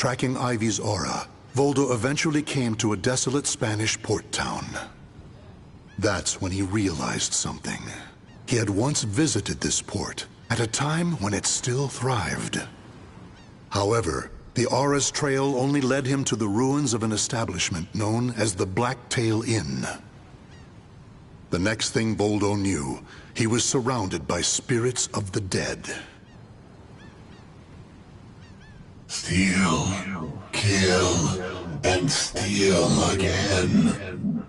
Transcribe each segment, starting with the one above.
Tracking Ivy's aura, Voldo eventually came to a desolate Spanish port town. That's when he realized something. He had once visited this port, at a time when it still thrived. However, the aura's trail only led him to the ruins of an establishment known as the Blacktail Inn. The next thing Voldo knew, he was surrounded by spirits of the dead. Steal, kill, and steal again.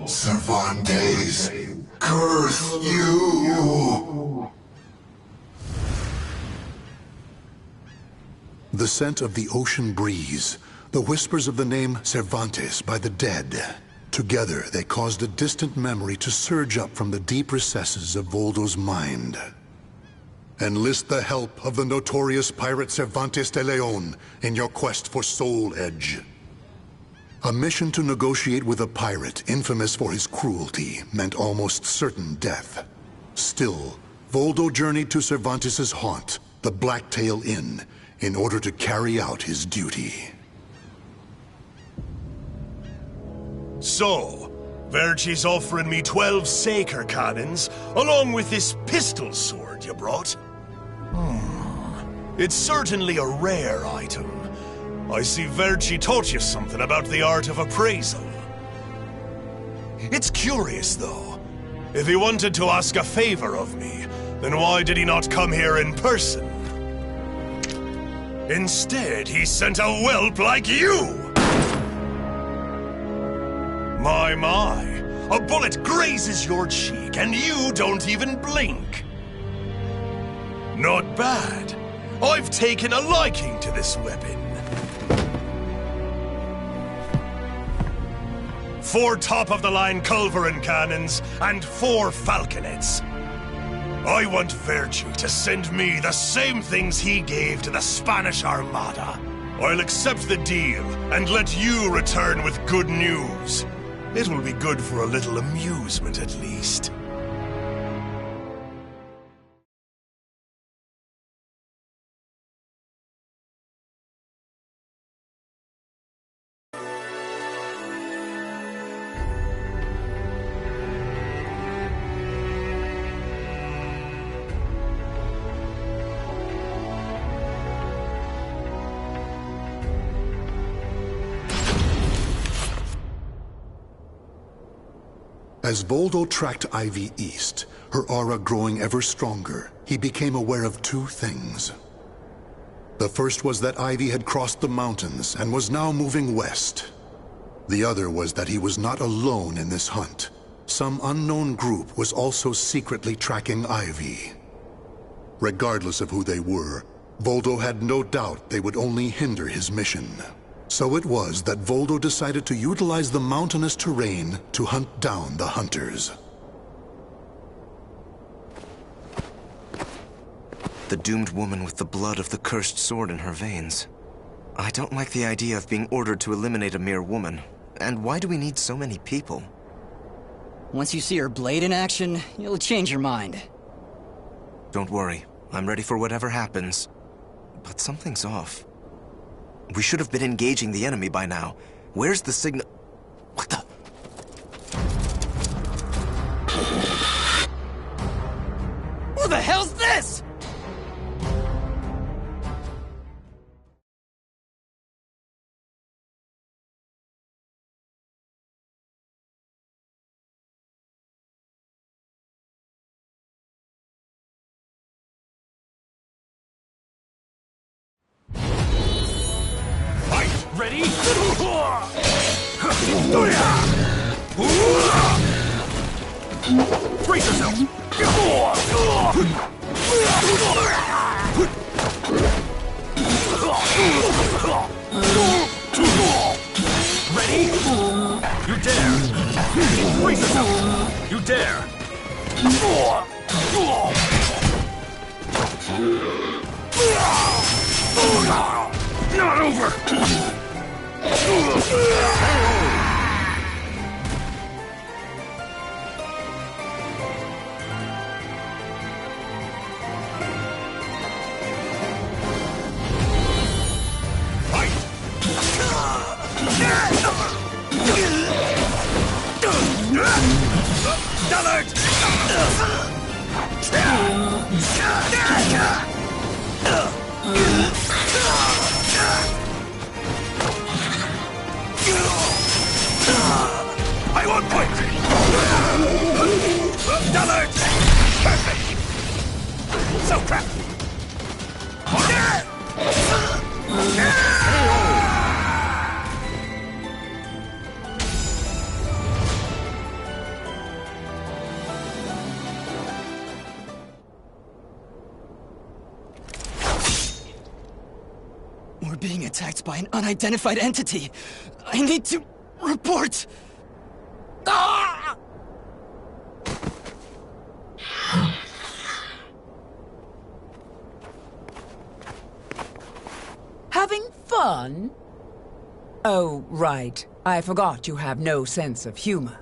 Cervantes, curse you! The scent of the ocean breeze, the whispers of the name Cervantes by the dead. Together, they caused a distant memory to surge up from the deep recesses of Voldo's mind. Enlist the help of the notorious pirate Cervantes de Leon in your quest for Soul Edge. A mission to negotiate with a pirate infamous for his cruelty meant almost certain death. Still, Voldo journeyed to Cervantes' haunt, the Blacktail Inn, in order to carry out his duty. So, Verci's offering me 12 Saker cannons, along with this pistol sword you brought. It's certainly a rare item. I see Verci taught you something about the art of appraisal. It's curious, though. If he wanted to ask a favor of me, then why did he not come here in person? Instead, he sent a whelp like you! My, a bullet grazes your cheek and you don't even blink. Not bad. I've taken a liking to this weapon. 4 top-of-the-line culverin cannons and 4 falconets. I want Verci to send me the same things he gave to the Spanish Armada. I'll accept the deal and let you return with good news. It will be good for a little amusement, at least. As Voldo tracked Ivy east, her aura growing ever stronger, he became aware of two things. The first was that Ivy had crossed the mountains and was now moving west. The other was that he was not alone in this hunt. Some unknown group was also secretly tracking Ivy. Regardless of who they were, Voldo had no doubt they would only hinder his mission. So it was that Voldo decided to utilize the mountainous terrain to hunt down the hunters. The doomed woman with the blood of the cursed sword in her veins. I don't like the idea of being ordered to eliminate a mere woman. And why do we need so many people? Once you see her blade in action, you'll change your mind. Don't worry. I'm ready for whatever happens. But something's off. We should have been engaging the enemy by now. Where's the signal? What the? Who the hell's this? Ready? Brace yourself! Ready? You dare! Brace yourself! You dare! Not over! I won't quit! Alert! Perfect! So crap! We're being attacked by an unidentified entity. I need to report. Ah! Having fun? Oh, right. I forgot you have no sense of humor.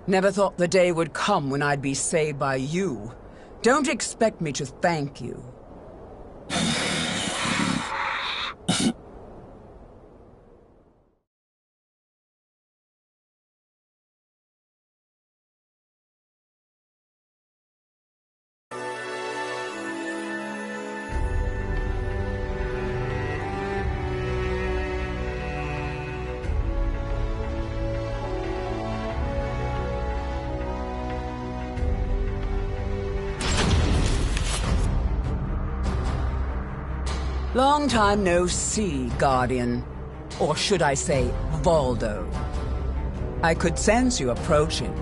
Never thought the day would come when I'd be saved by you. Don't expect me to thank you. Long time no see, Guardian. Or should I say, Voldo. I could sense you approaching.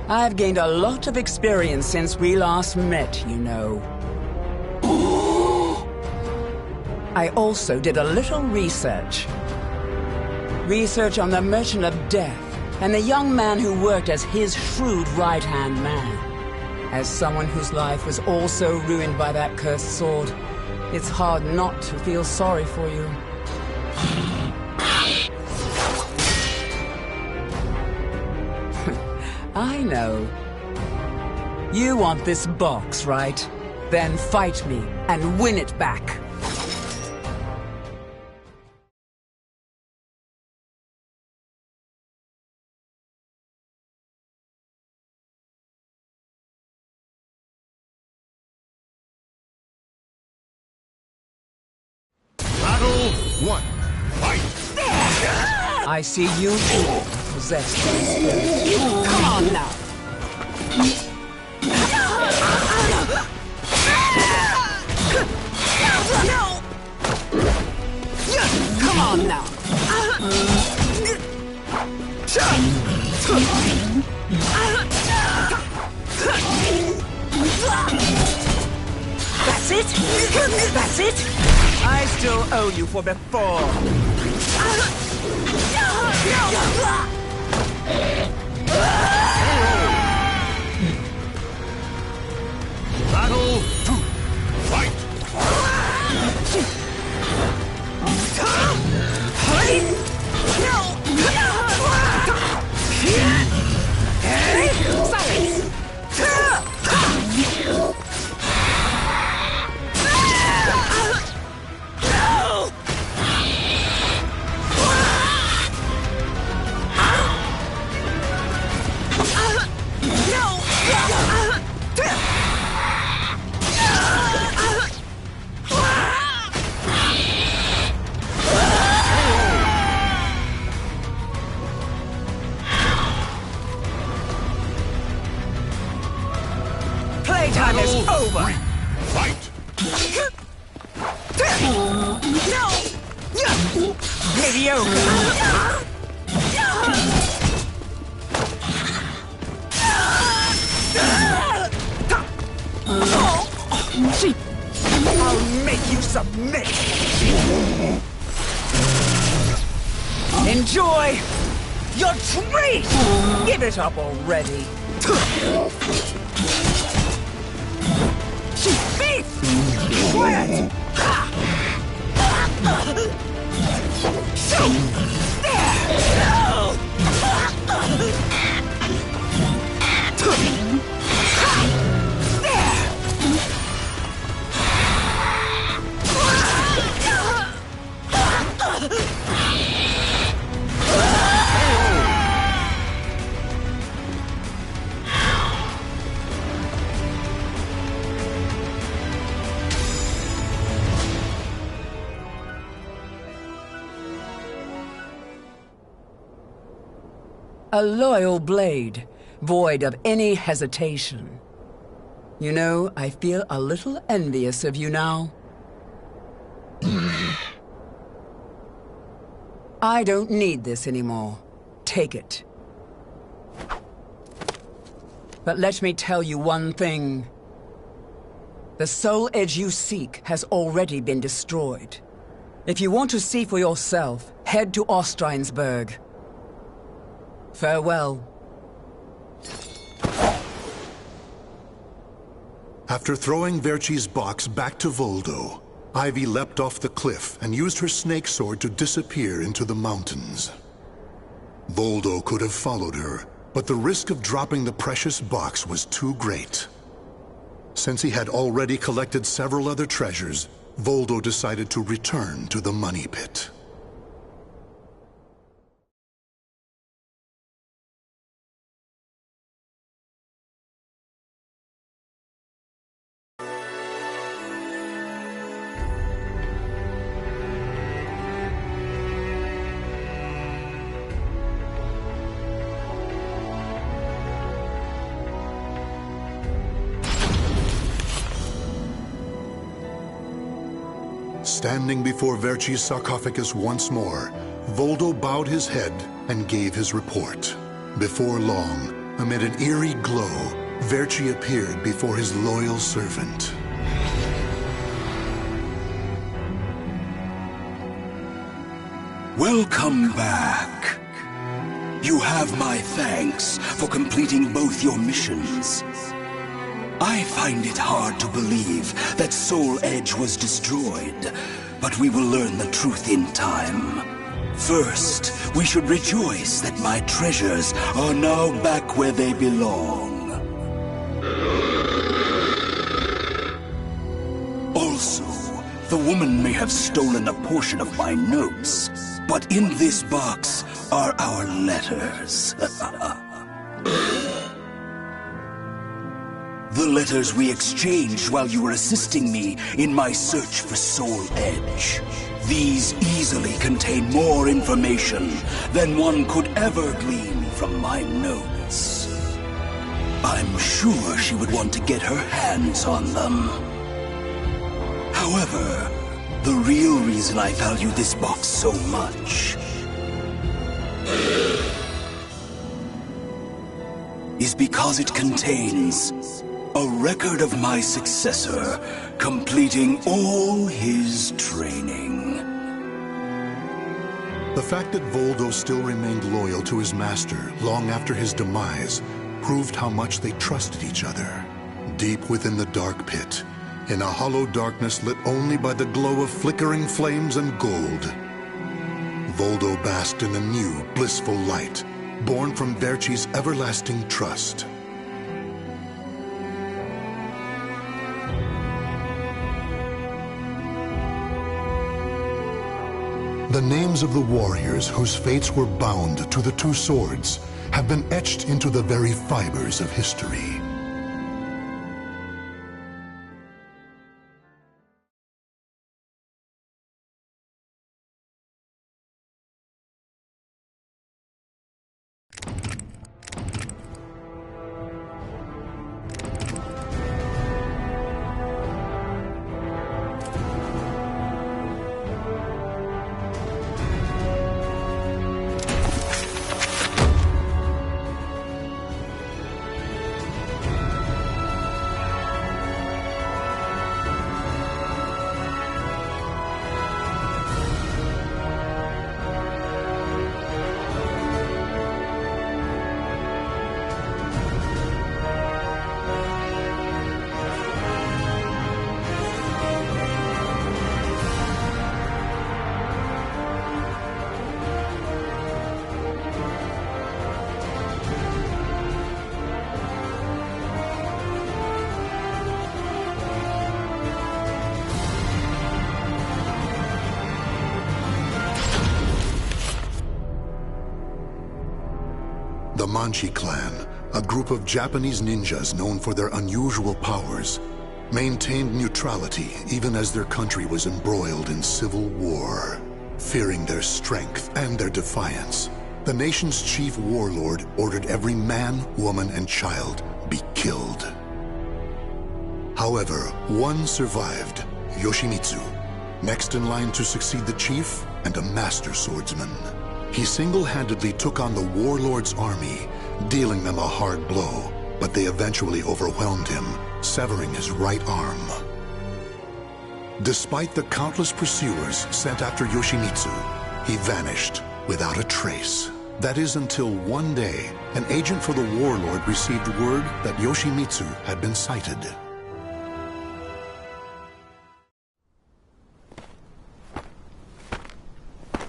I've gained a lot of experience since we last met, you know. I also did a little research. Research on the Merchant of Death and the young man who worked as his shrewd right-hand man. As someone whose life was also ruined by that cursed sword, it's hard not to feel sorry for you. I know. You want this box, right? Then fight me and win it back. Battle 1. Fight! I see you too. possessed by the spirit. Come on now! No! Come on now! That's it? That's it? I still owe you for before. Battle 2. Fight! Silence! Playtime is over! Fight! No! Mediocre! I'll make you submit! Enjoy your treat! Give it up already! Beef! Quiet! A loyal blade, void of any hesitation. You know, I feel a little envious of you now. I don't need this anymore. Take it. But let me tell you one thing. The soul edge you seek has already been destroyed. If you want to see for yourself, head to Ostrheinsburg. Farewell. After throwing Verci's box back to Voldo, Ivy leapt off the cliff and used her snake sword to disappear into the mountains. Voldo could have followed her, but the risk of dropping the precious box was too great. Since he had already collected several other treasures, Voldo decided to return to the money pit. Standing before Verci's sarcophagus once more, Voldo bowed his head and gave his report. Before long, amid an eerie glow, Verci appeared before his loyal servant. Welcome back. You have my thanks for completing both your missions. I find it hard to believe that Soul Edge was destroyed, but we will learn the truth in time. First, we should rejoice that my treasures are now back where they belong. Also, the woman may have stolen a portion of my notes, but in this box are our The letters we exchanged while you were assisting me in my search for Soul Edge. These easily contain more information than one could ever glean from my notes. I'm sure she would want to get her hands on them. However, the real reason I value this box so much is because it contains a record of my successor completing all his training. The fact that Voldo still remained loyal to his master long after his demise proved how much they trusted each other. Deep within the dark pit, in a hollow darkness lit only by the glow of flickering flames and gold, Voldo basked in a new, blissful light, born from Verci's everlasting trust. The names of the warriors whose fates were bound to the two swords have been etched into the very fibers of history. The Manchi clan, a group of Japanese ninjas known for their unusual powers, maintained neutrality even as their country was embroiled in civil war. Fearing their strength and their defiance, the nation's chief warlord ordered every man, woman, and child be killed. However, one survived, Yoshimitsu, next in line to succeed the chief and a master swordsman. He single-handedly took on the warlord's army, dealing them a hard blow, but they eventually overwhelmed him, severing his right arm. Despite the countless pursuers sent after Yoshimitsu, he vanished without a trace. That is until one day, an agent for the warlord received word that Yoshimitsu had been sighted.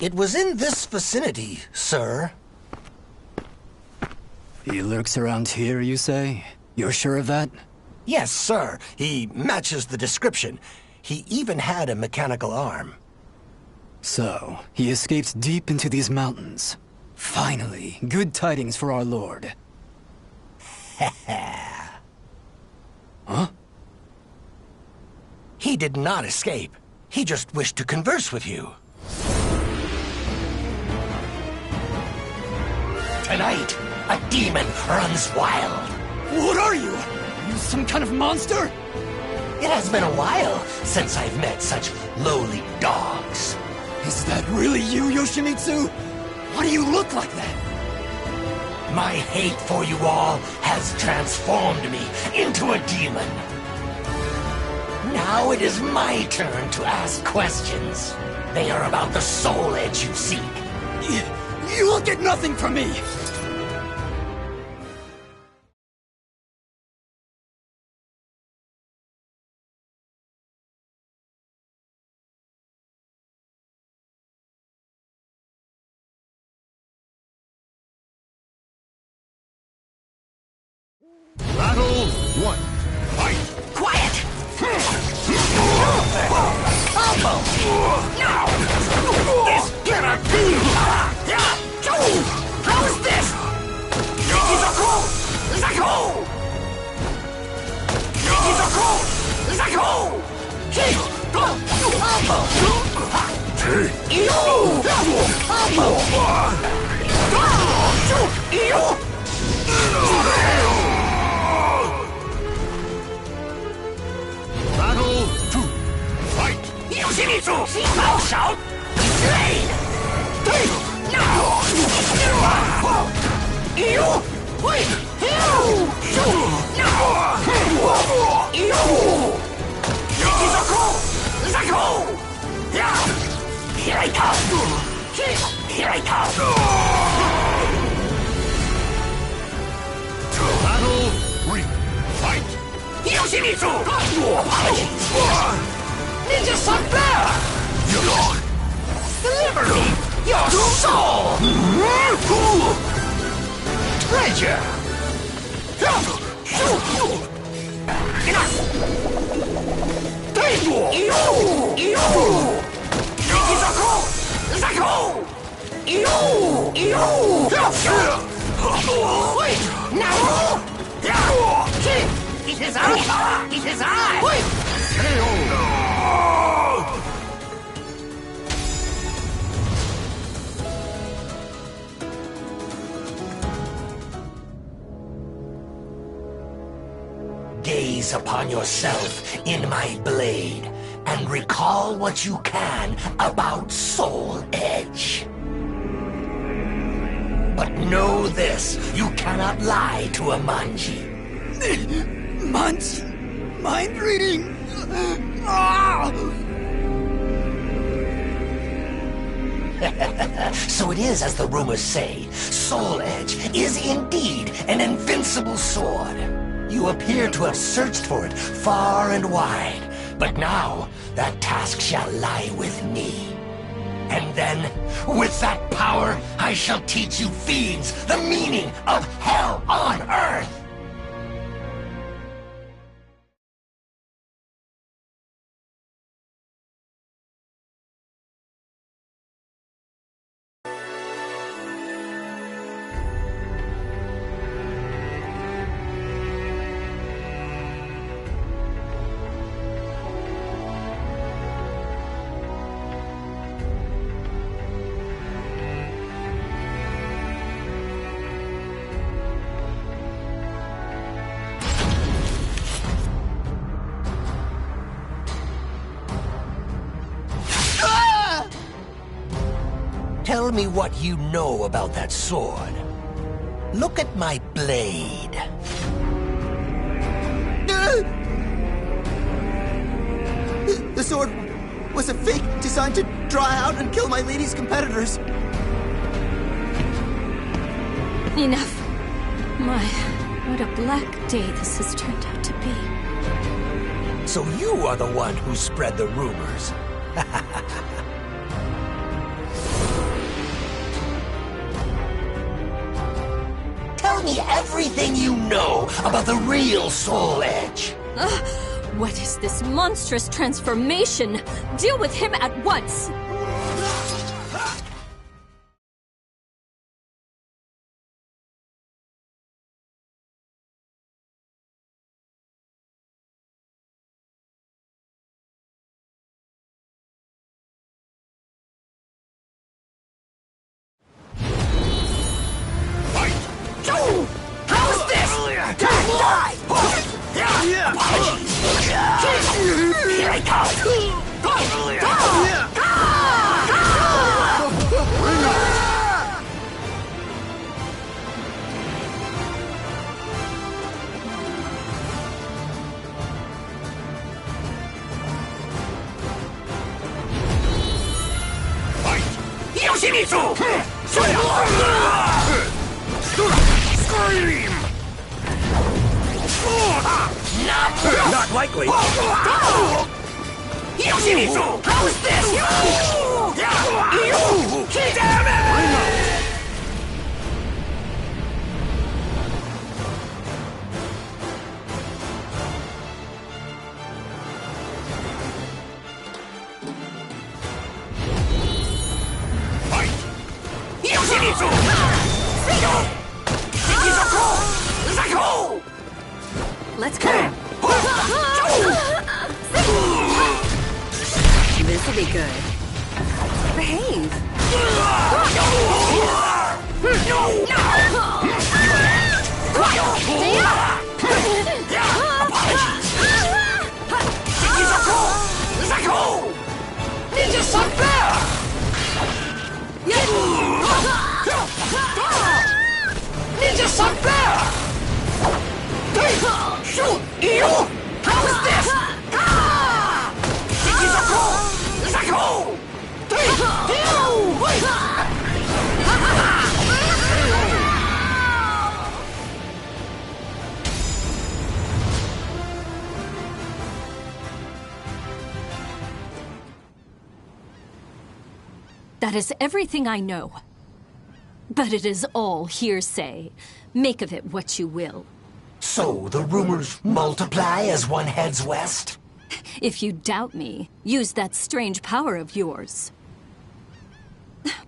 It was in this vicinity, sir. He lurks around here, you say? You're sure of that? Yes, sir. He matches the description. He even had a mechanical arm. So, he escaped deep into these mountains. Finally, good tidings for our lord. Huh? He did not escape. He just wished to converse with you. Tonight, a demon runs wild. What are you? Are you some kind of monster? It has been a while since I've met such lowly dogs. Is that really you, Yoshimitsu? Why do you look like that? My hate for you all has transformed me into a demon. Now it is my turn to ask questions. They are about the soul edge you seek. You'll get nothing from me! Battle 1. Fight! Quiet! Elbow! Now! This cannot be! How is this? Battle to fight! 有心立住，毛少，slay，对，now，呦，喂，呦，now，呦，Chronicle，呀 ，here I come，here I come。 Battle 3 fight! 有心立住，我怕你。Ninja Sun Flare! Deliver me your soul! Treasure! Enough! Take you! Zako! Wait! Now! It is I! It is I! Wait! Gaze upon yourself in my blade and recall what you can about Soul Edge. But know this, you cannot lie to a Manji. Manji? Mind reading? Ah! So it is as the rumors say. Soul Edge is indeed an invincible sword. You appear to have searched for it far and wide, but now that task shall lie with me. And then, with that power, I shall teach you fiends the meaning of hell on earth! Tell me what you know about that sword. Look at my blade. The sword was a fake designed to draw out and kill my lady's competitors. Enough. My, what a black day this has turned out to be. So you are the one who spread the rumors. Tell me everything you know about the real Soul Edge. What is this monstrous transformation? Deal with him at once! How's this? Die! Here I come!有心立住！ Scream! Not likely. How's this? Damn it! Let's go! This'll be good. Behave. Ninja Sunbear! Ninja Sunbear! Shoot! You! How is this? That is everything I know. But it is all hearsay. Make of it what you will. So the rumors multiply as one heads west? If you doubt me, use that strange power of yours.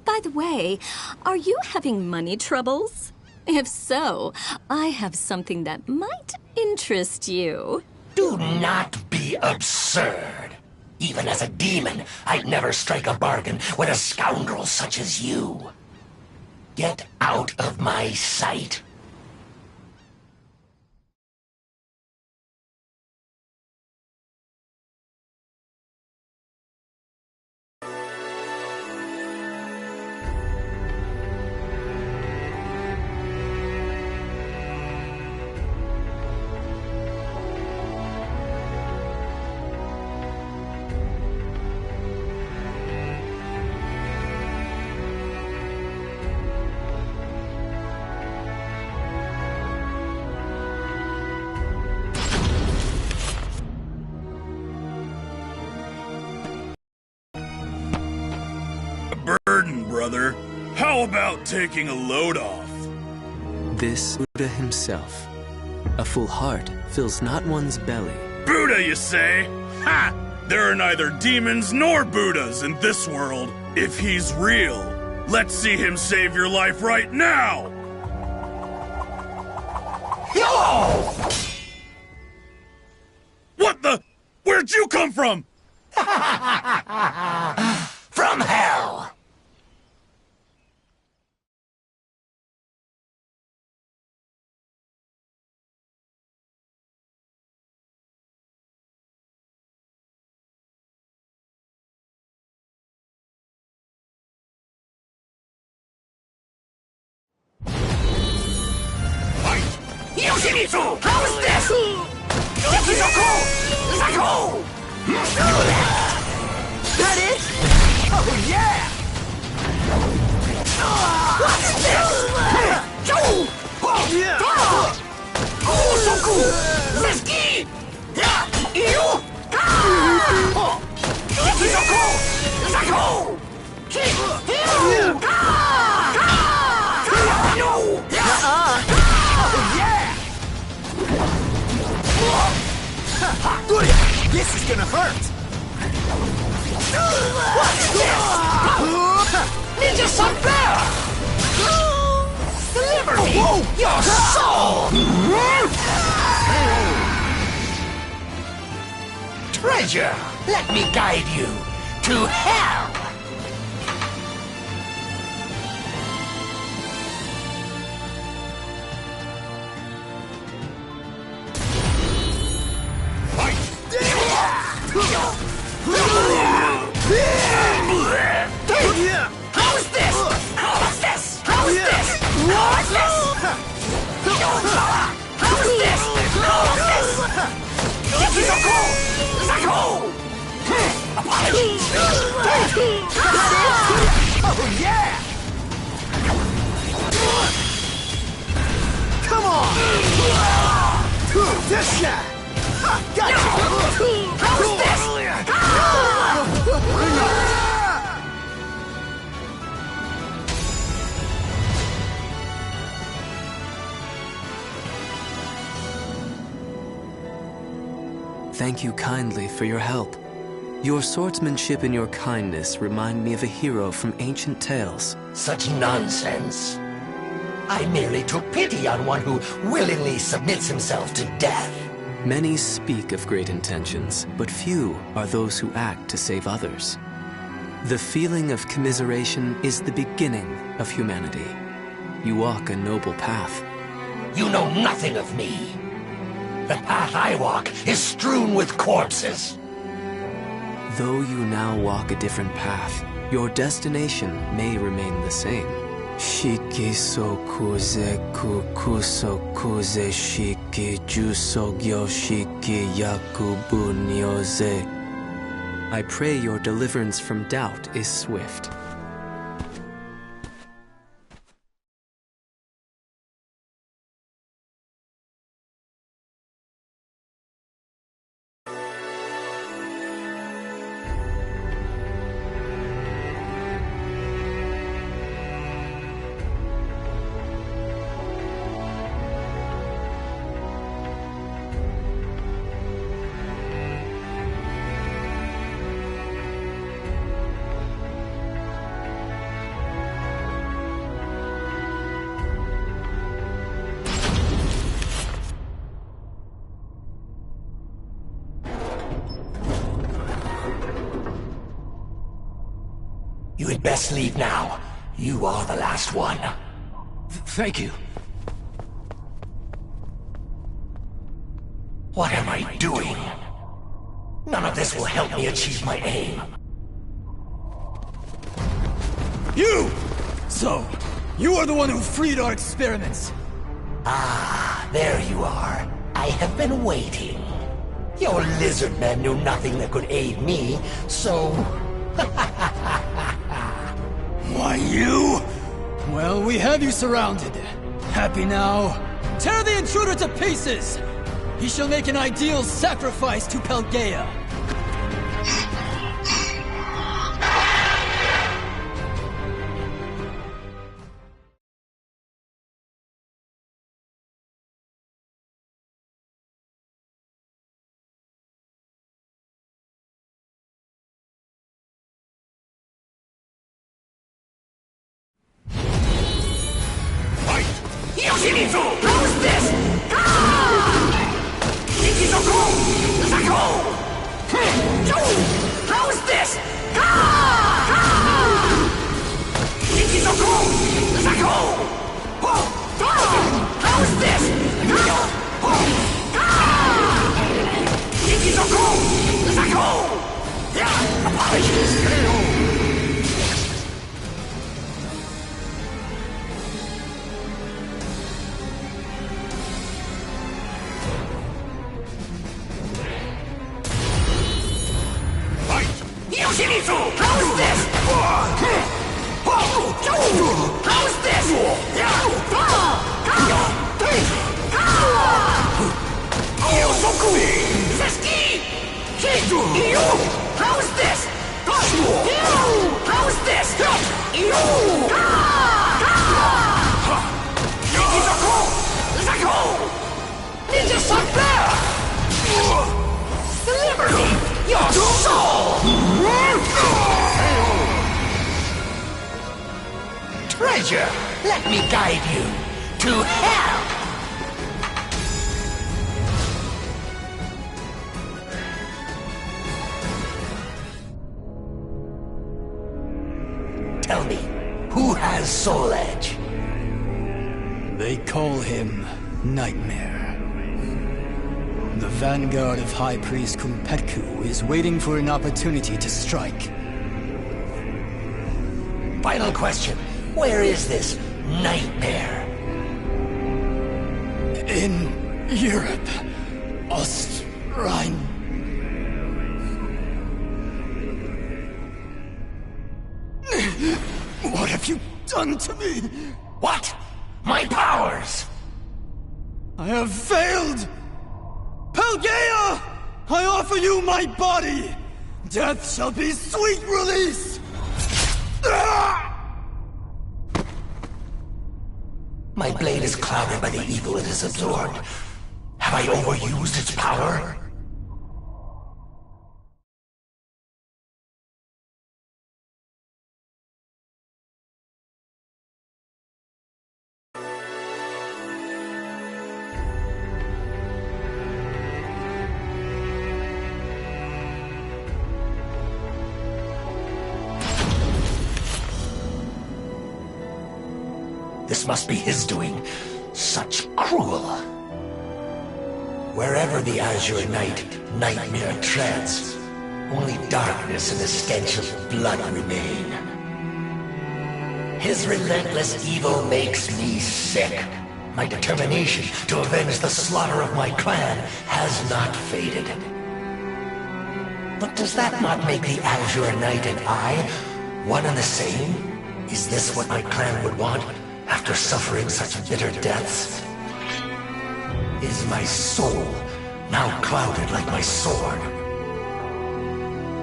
By the way, are you having money troubles? If so, I have something that might interest you. Do not be absurd. Even as a demon, I'd never strike a bargain with a scoundrel such as you. Get out of my sight. Burden, brother. How about taking a load off? This Buddha himself. A full heart fills not one's belly. Buddha, you say? Ha! There are neither demons nor Buddhas in this world. If he's real, let's see him save your life right now! Yo! What the? Where'd you come from? From hell! Yoshimitsu! How is this? Yakizoku! Zako! That it? Oh, yeah! What's this? Kosoku! Zeski! Iyo! Yakizoku! Zako! No! This is gonna hurt! What's this? Ninja Sunbear! Deliver me! Your soul! Treasure, let me guide you to hell! How is this? How is this? How is this? How is this? How is this? How is this? Yakizoku! Zako! Apologies! Oh, yeah! Come on! This shot! Gotcha! How is this? Thank you kindly for your help. Your swordsmanship and your kindness remind me of a hero from ancient tales. Such nonsense. I merely took pity on one who willingly submits himself to death. Many speak of great intentions, but few are those who act to save others. The feeling of commiseration is the beginning of humanity. You walk a noble path. You know nothing of me. The path I walk is strewn with corpses. Though you now walk a different path, your destination may remain the same. Shiki sokuze kukusokuze shiki jusogyo shiki yakubu nyoze. I pray your deliverance from doubt is swift. You had best leave now. You are the last one. Thank you. What am I doing? None of this will help me achieve my aim. You! So, you are the one who freed our experiments. Ah, there you are. I have been waiting. Your lizard men knew nothing that could aid me, so... Why, you? Well, we have you surrounded. Happy now? Tear the intruder to pieces! He shall make an ideal sacrifice to Pelgaea. Yoshimitsu! How's this? Ichizoku! Zako! How's this? Ichizoku! Zako! How's this? Ichizoku! Zako! Apologies! Yoshimitsu! How's this? How's this? Yosoku! Zeski! How's this? How's this? Ichizoku! Zako! Ninja Sunflare! Deliver me your soul! Treasure, let me guide you to hell! Tell me, who has Soul Edge? They call him Nightmare. The vanguard of High Priest Kumpetku is waiting for an opportunity to strike. Final question. Where is this Nightmare? In Europe. Ostrine. What have you done to me? What? My powers! I have failed! Pelgaea! I offer you my body! Death shall be sweet release! My blade is clouded by the evil it has absorbed. Have I overused its power? This must be his doing. Such cruel. Wherever the Azure Knight nightmare treads, only darkness and the stench of blood remain. His relentless evil makes me sick. My determination to avenge the slaughter of my clan has not faded. But does that not make the Azure Knight and I one and the same? Is this what my clan would want after suffering such bitter deaths? Is my soul now clouded like my sword?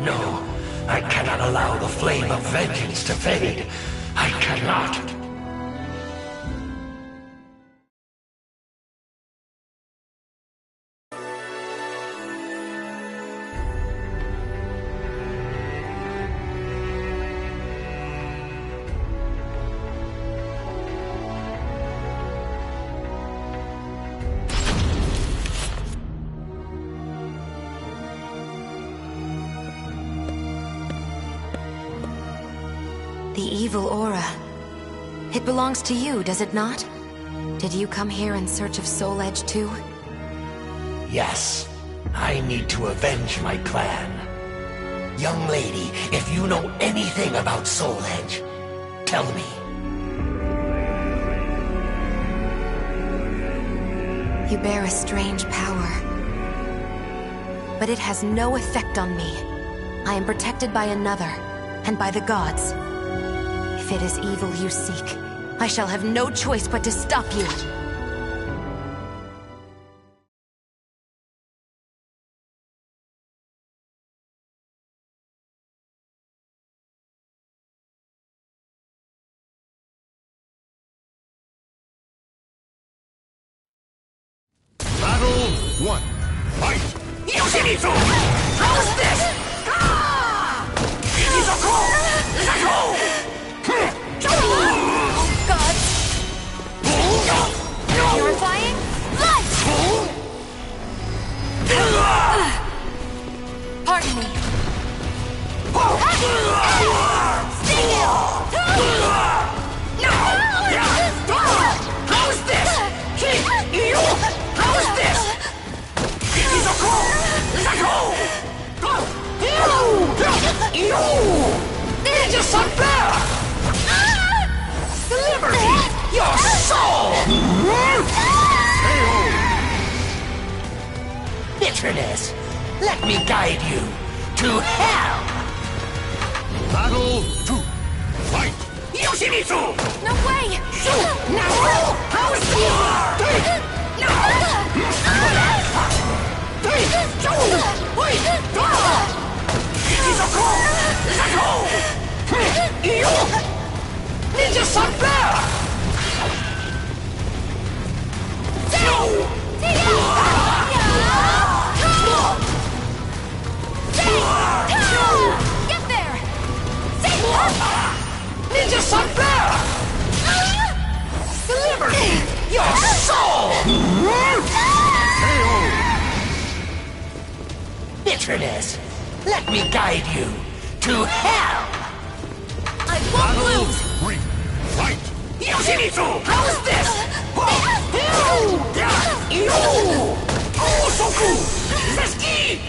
No, I cannot allow the flame of vengeance to fade. I cannot. The evil aura. It belongs to you, does it not? Did you come here in search of Soul Edge too? Yes, I need to avenge my clan. Young lady, if you know anything about Soul Edge, tell me. You bear a strange power. But it has no effect on me. I am protected by another, and by the gods. If it is evil you seek, I shall have no choice but to stop you. Battle 1. Fight! Yoshimitsu! How's this? Oh, God! Purifying light! Pardon me. Sting it! How's this? How's this? Ninja Sunflower! Deliver me your soul! Bitterness, let me guide you to hell! Battle 2. Fight! Yoshimitsu! No way! Now! How's this? Ninja Sunflower! Get there! Ninja Sunflower! Deliver your soul! Bitterness, let me guide you to hell! I won't lose! 3. Fight! Yoshimitsu! How's this? Osoku! Zeski!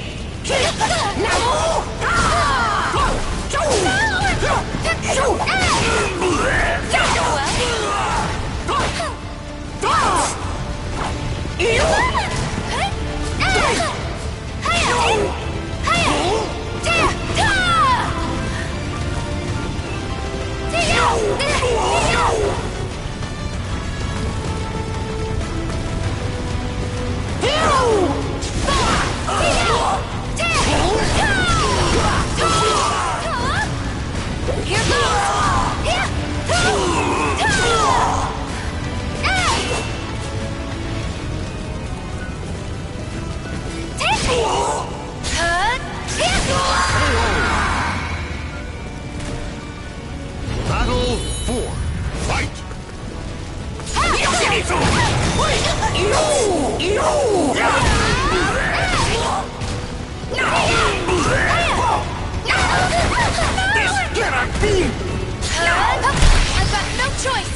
Battle 4. Fight! I've got no choice!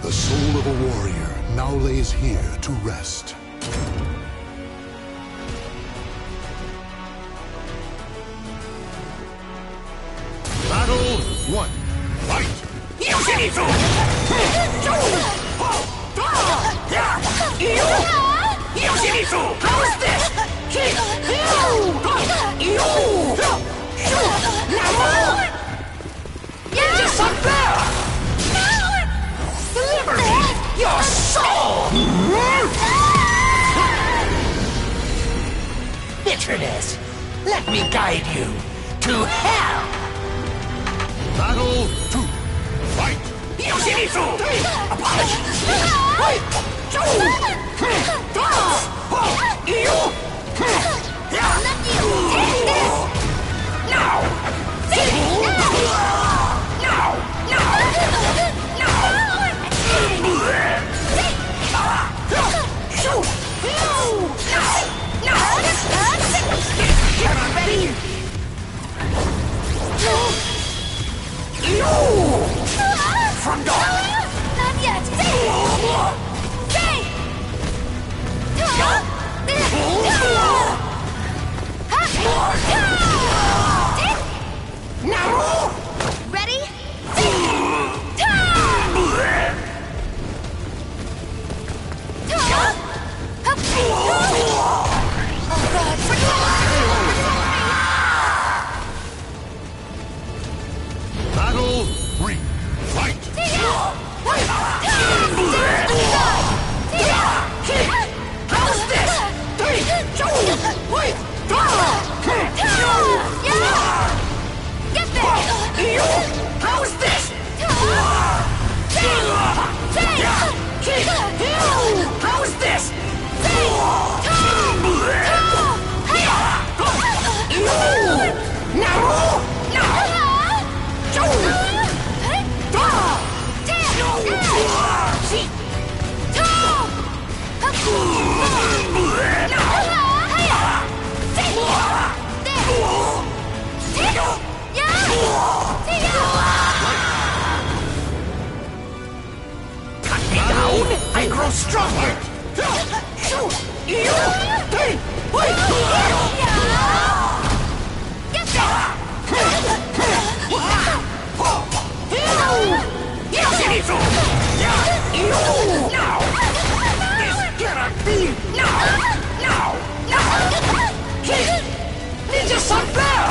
The soul of a warrior now lays here to rest. Battle 1. Fight! Deliver me your soul! Bitterness, let me guide you to hell! Battle 2. Fight! Apologies! From dark! Not yet! Ready? Battle 3. Fight! How's this? Get there! How's this? How's this? Cut me down, I grow stronger. Ninja Sun Flare!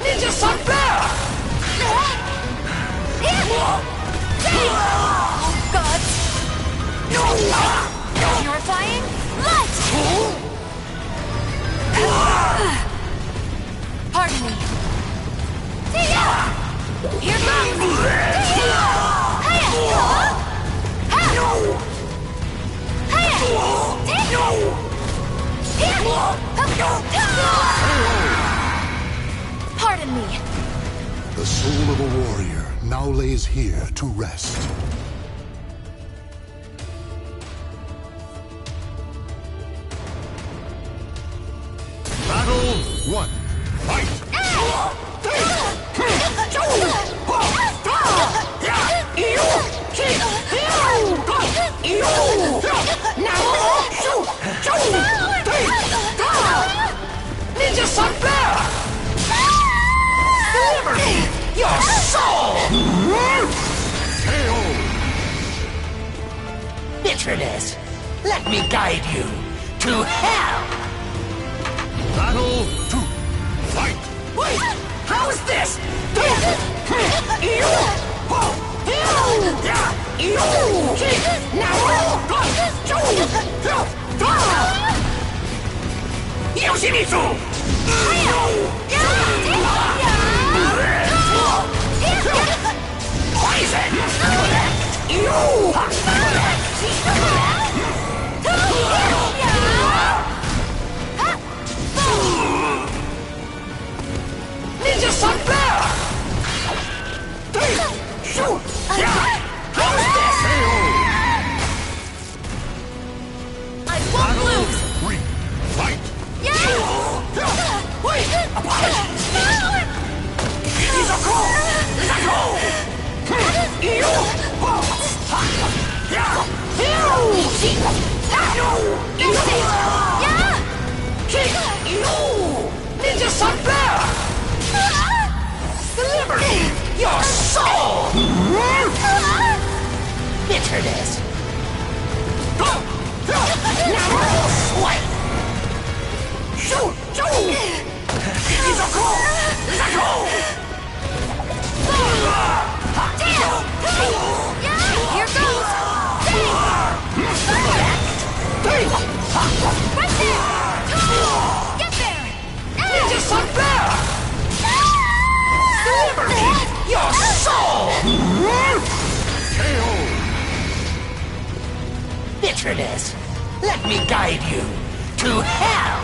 Ninja Sun Flare! Oh, God! Purifying light! Pardon me. Here Pardon me. The soul of a warrior now lays here to rest. Battle 1. Fight! me guide you to hell! Battle 2. Fight! Wait! How is this? Ninja Sun Flare! Shoot! How is this? I won't lose! 3. Fight! Wait! Apologies! These are cool! These are cool! Ninja Sun Flare! Liberty! Your soul! Bitterness! Now swipe! Shoot! These are cool! These are cool! Here goes! Right there! Get there! Ninja Sun Flare! Liberty! Your soul! Bitterness! Let me guide you to hell!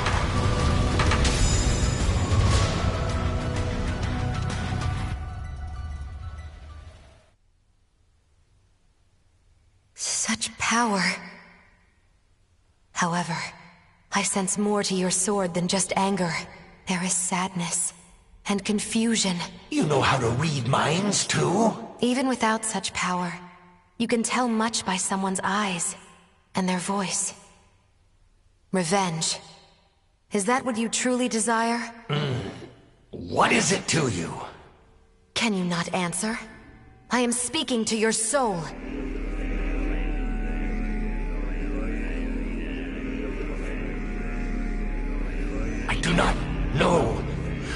Such power. However, I sense more to your sword than just anger. There is sadness and confusion. You know how to read minds, too? Even without such power, you can tell much by someone's eyes and their voice. Revenge. Is that what you truly desire? What is it to you? Can you not answer? I am speaking to your soul. I do not know.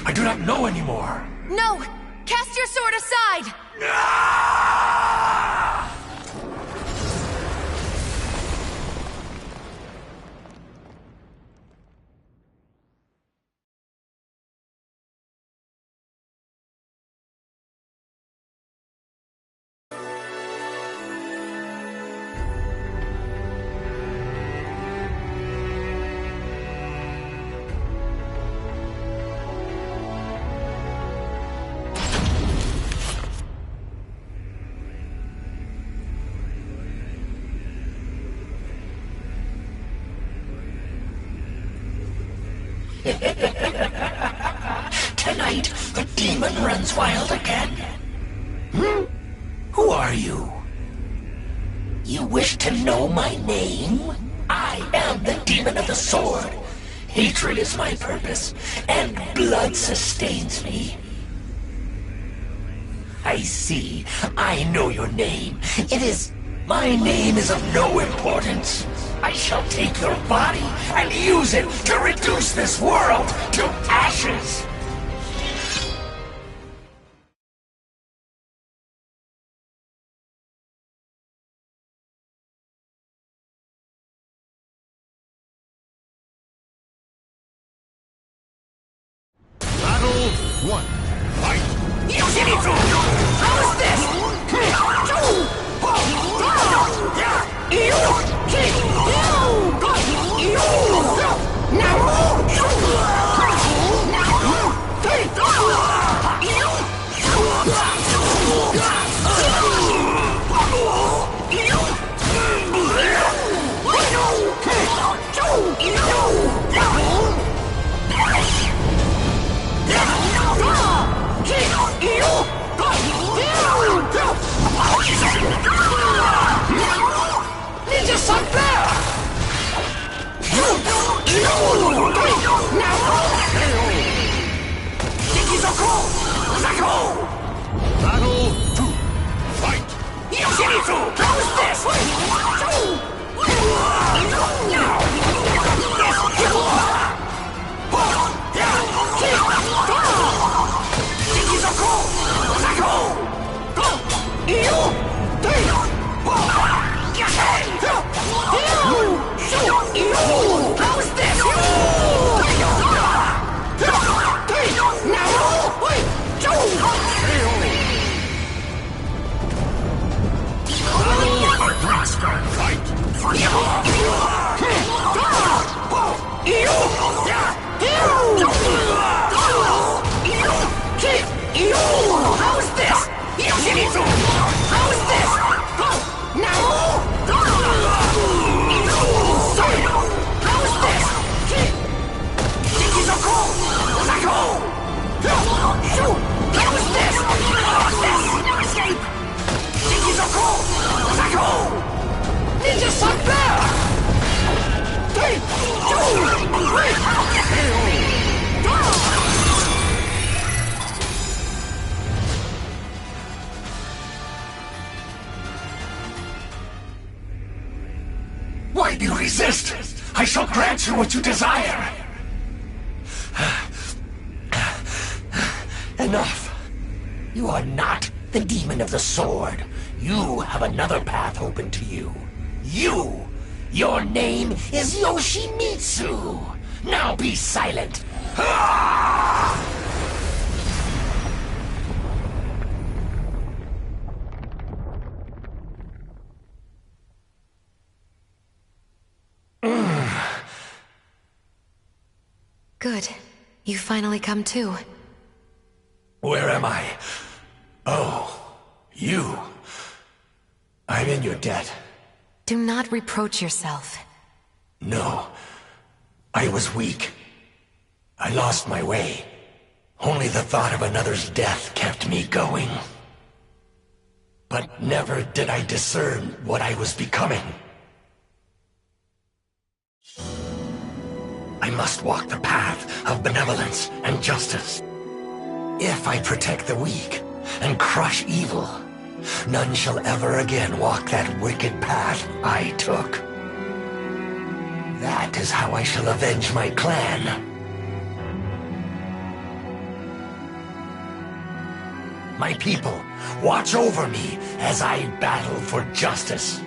I do not know anymore. No! Cast your sword aside! Tonight, the demon runs wild again. Who are you? You wish to know my name? I am the demon of the sword. Hatred is my purpose, and blood sustains me. I see. I know your name. My name is of no importance. I shall take your body and use it to reduce this world to ashes. Battle 1. Fight! Yoshimitsu! How is this? Ninja Sun Flare! Battle 2. Fight! Yoshimitsu! How is this? Why do you resist? I shall grant you what you desire. Enough. You are not the demon of the sword. You have another path open to you. Your name is Yoshimitsu. Now be silent. Good. You finally come to. Where am I? Oh, you. I'm in your debt. Do not reproach yourself. No. I was weak. I lost my way. Only the thought of another's death kept me going. But never did I discern what I was becoming. I must walk the path of benevolence and justice. If I protect the weak and crush evil, none shall ever again walk that wicked path I took. That is how I shall avenge my clan. My people, watch over me as I battle for justice.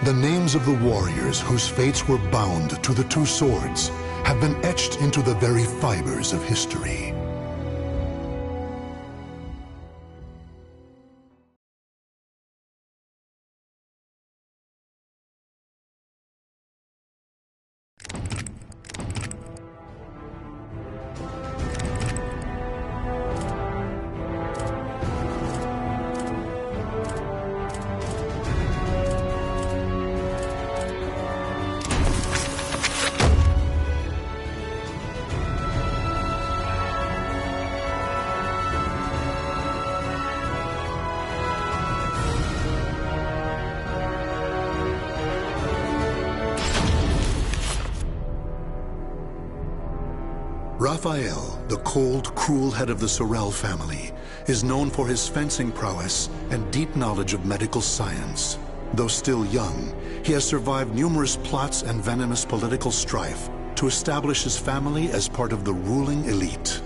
The names of the warriors whose fates were bound to the two swords have been etched into the very fibers of history. Raphael, the cold, cruel head of the Sorel family, is known for his fencing prowess and deep knowledge of medical science. Though still young, he has survived numerous plots and venomous political strife to establish his family as part of the ruling elite.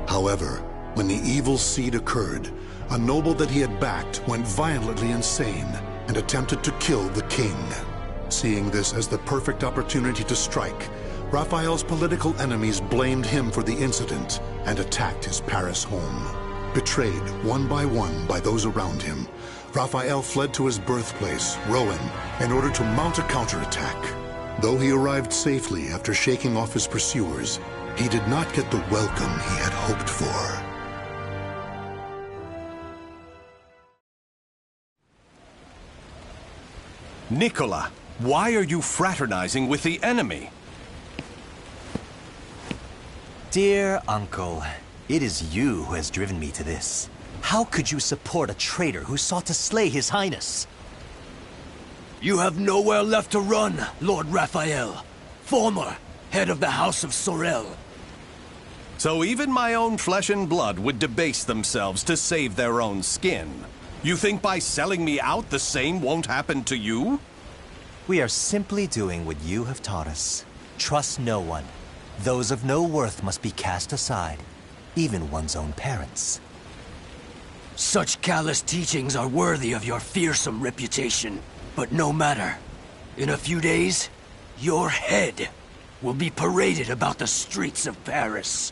However, when the evil seed occurred, a noble that he had backed went violently insane and attempted to kill the king. Seeing this as the perfect opportunity to strike, Raphael's political enemies blamed him for the incident and attacked his Paris home. Betrayed one by those around him, Raphael fled to his birthplace, Rouen, in order to mount a counterattack. Though he arrived safely after shaking off his pursuers, he did not get the welcome he had hoped for. Nicola, why are you fraternizing with the enemy? Dear uncle, it is you who has driven me to this. How could you support a traitor who sought to slay His Highness? You have nowhere left to run, Lord Raphael, former head of the House of Sorel. So even my own flesh and blood would debase themselves to save their own skin. You think by selling me out the same won't happen to you? We are simply doing what you have taught us. Trust no one. Those of no worth must be cast aside, even one's own parents. Such callous teachings are worthy of your fearsome reputation. But no matter. In a few days, your head will be paraded about the streets of Paris.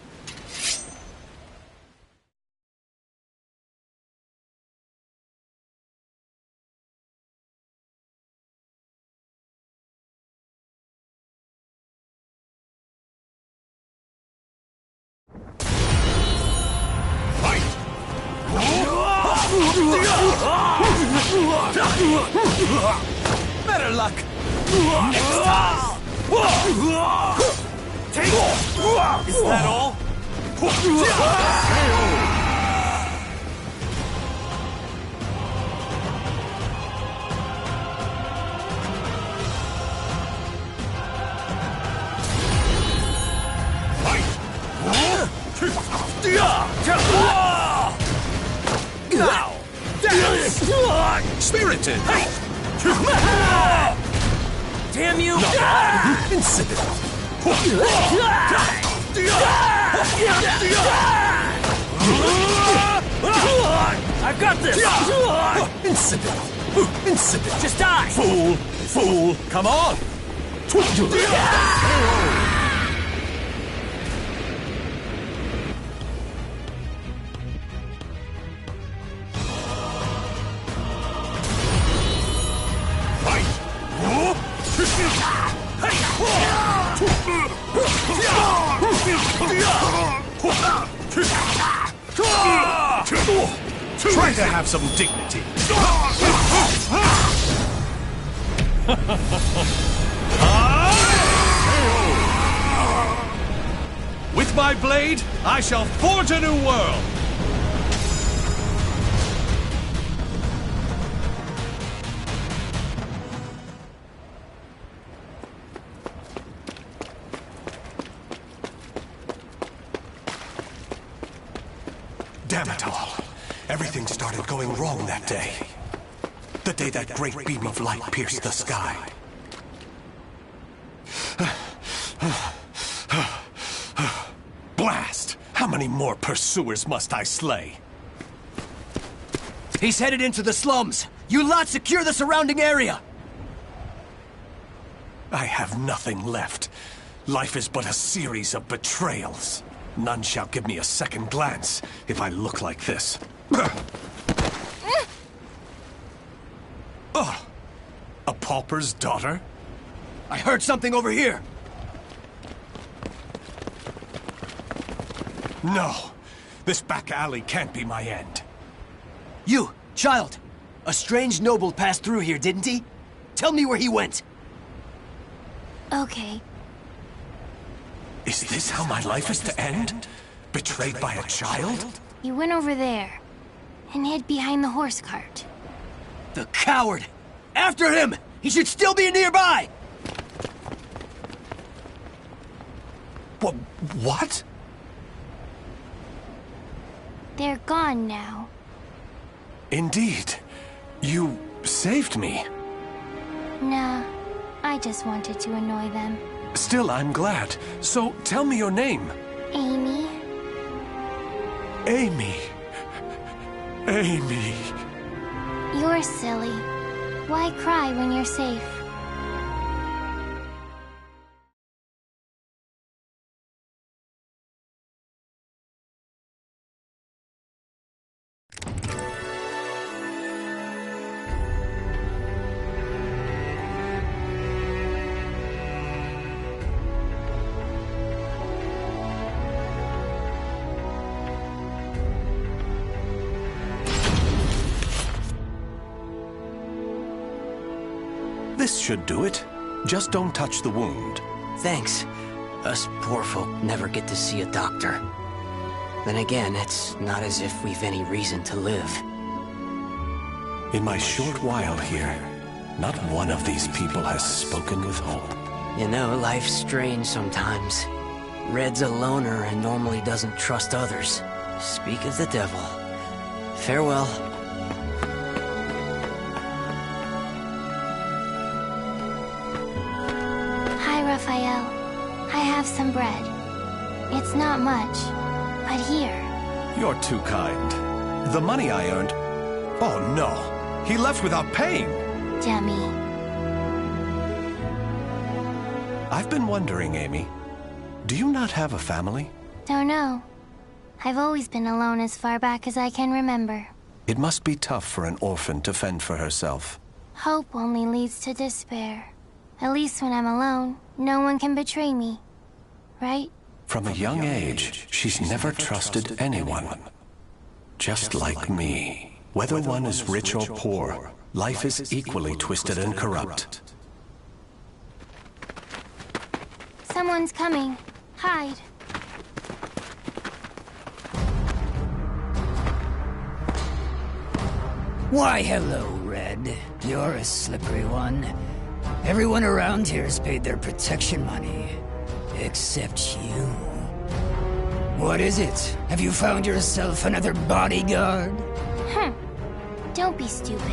Better luck! Is that all? Now! Dance! Spirited! Damn you! Insipid! I've got this! Insipid! Insipid! Just die! Fool! Fool! Come on! Try to have some dignity. With my blade, I shall forge a new world. Damn it all. Everything started going wrong that day. The day that great beam of light pierced the sky. Blast! How many more pursuers must I slay? He's headed into the slums. You lot secure the surrounding area. I have nothing left. Life is but a series of betrayals. None shall give me a second glance if I look like this. A pauper's daughter? I heard something over here. No. This back alley can't be my end. You, child. A strange noble passed through here, didn't he? Tell me where he went. Okay. Is this how my life is to end? Betrayed by a child? He went over there and hid behind the horse cart. The coward! After him! He should still be nearby! What? They're gone now. Indeed. You saved me. Nah, I just wanted to annoy them. Still, I'm glad. So, tell me your name. Amy. Amy. Amy. You're silly. Why cry when you're safe? This should do it. Just don't touch the wound. Thanks. Us poor folk never get to see a doctor. Then again, it's not as if we've any reason to live. In my short while here, not one of these people has spoken with hope. You know, life's strange sometimes. Red's a loner and normally doesn't trust others. Speak of the devil. Farewell. Raphael, I have some bread. It's not much, but here. You're too kind. The money I earned... Oh no, he left without paying. Dummy. I've been wondering, Amy, do you not have a family? Don't know. I've always been alone as far back as I can remember. It must be tough for an orphan to fend for herself. Hope only leads to despair. At least when I'm alone, no one can betray me. Right? From a young age, she's never trusted anyone. Just like me. Whether one is rich or poor, life is equally twisted and corrupt. Someone's coming. Hide. Why, hello, Red. You're a slippery one. Everyone around here's paid their protection money. Except you. What is it? Have you found yourself another bodyguard? Don't be stupid.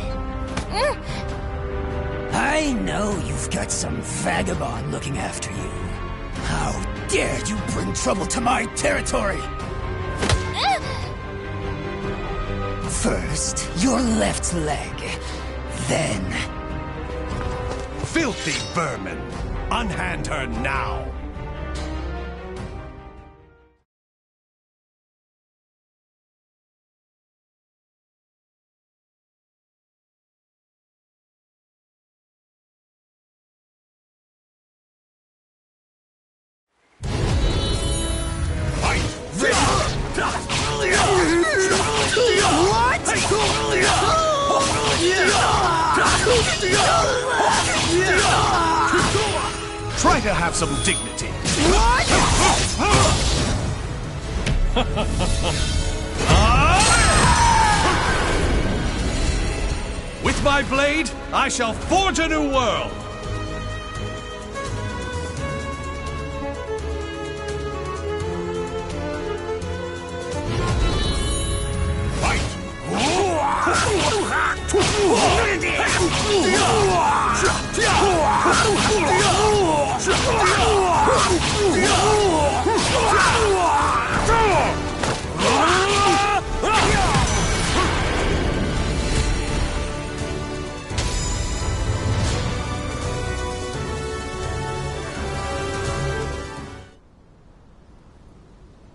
I know you've got some vagabond looking after you. How dare you bring trouble to my territory? First, your left leg. Then... Filthy vermin! Unhand her now! Try to have some dignity. With my blade, I shall forge a new world.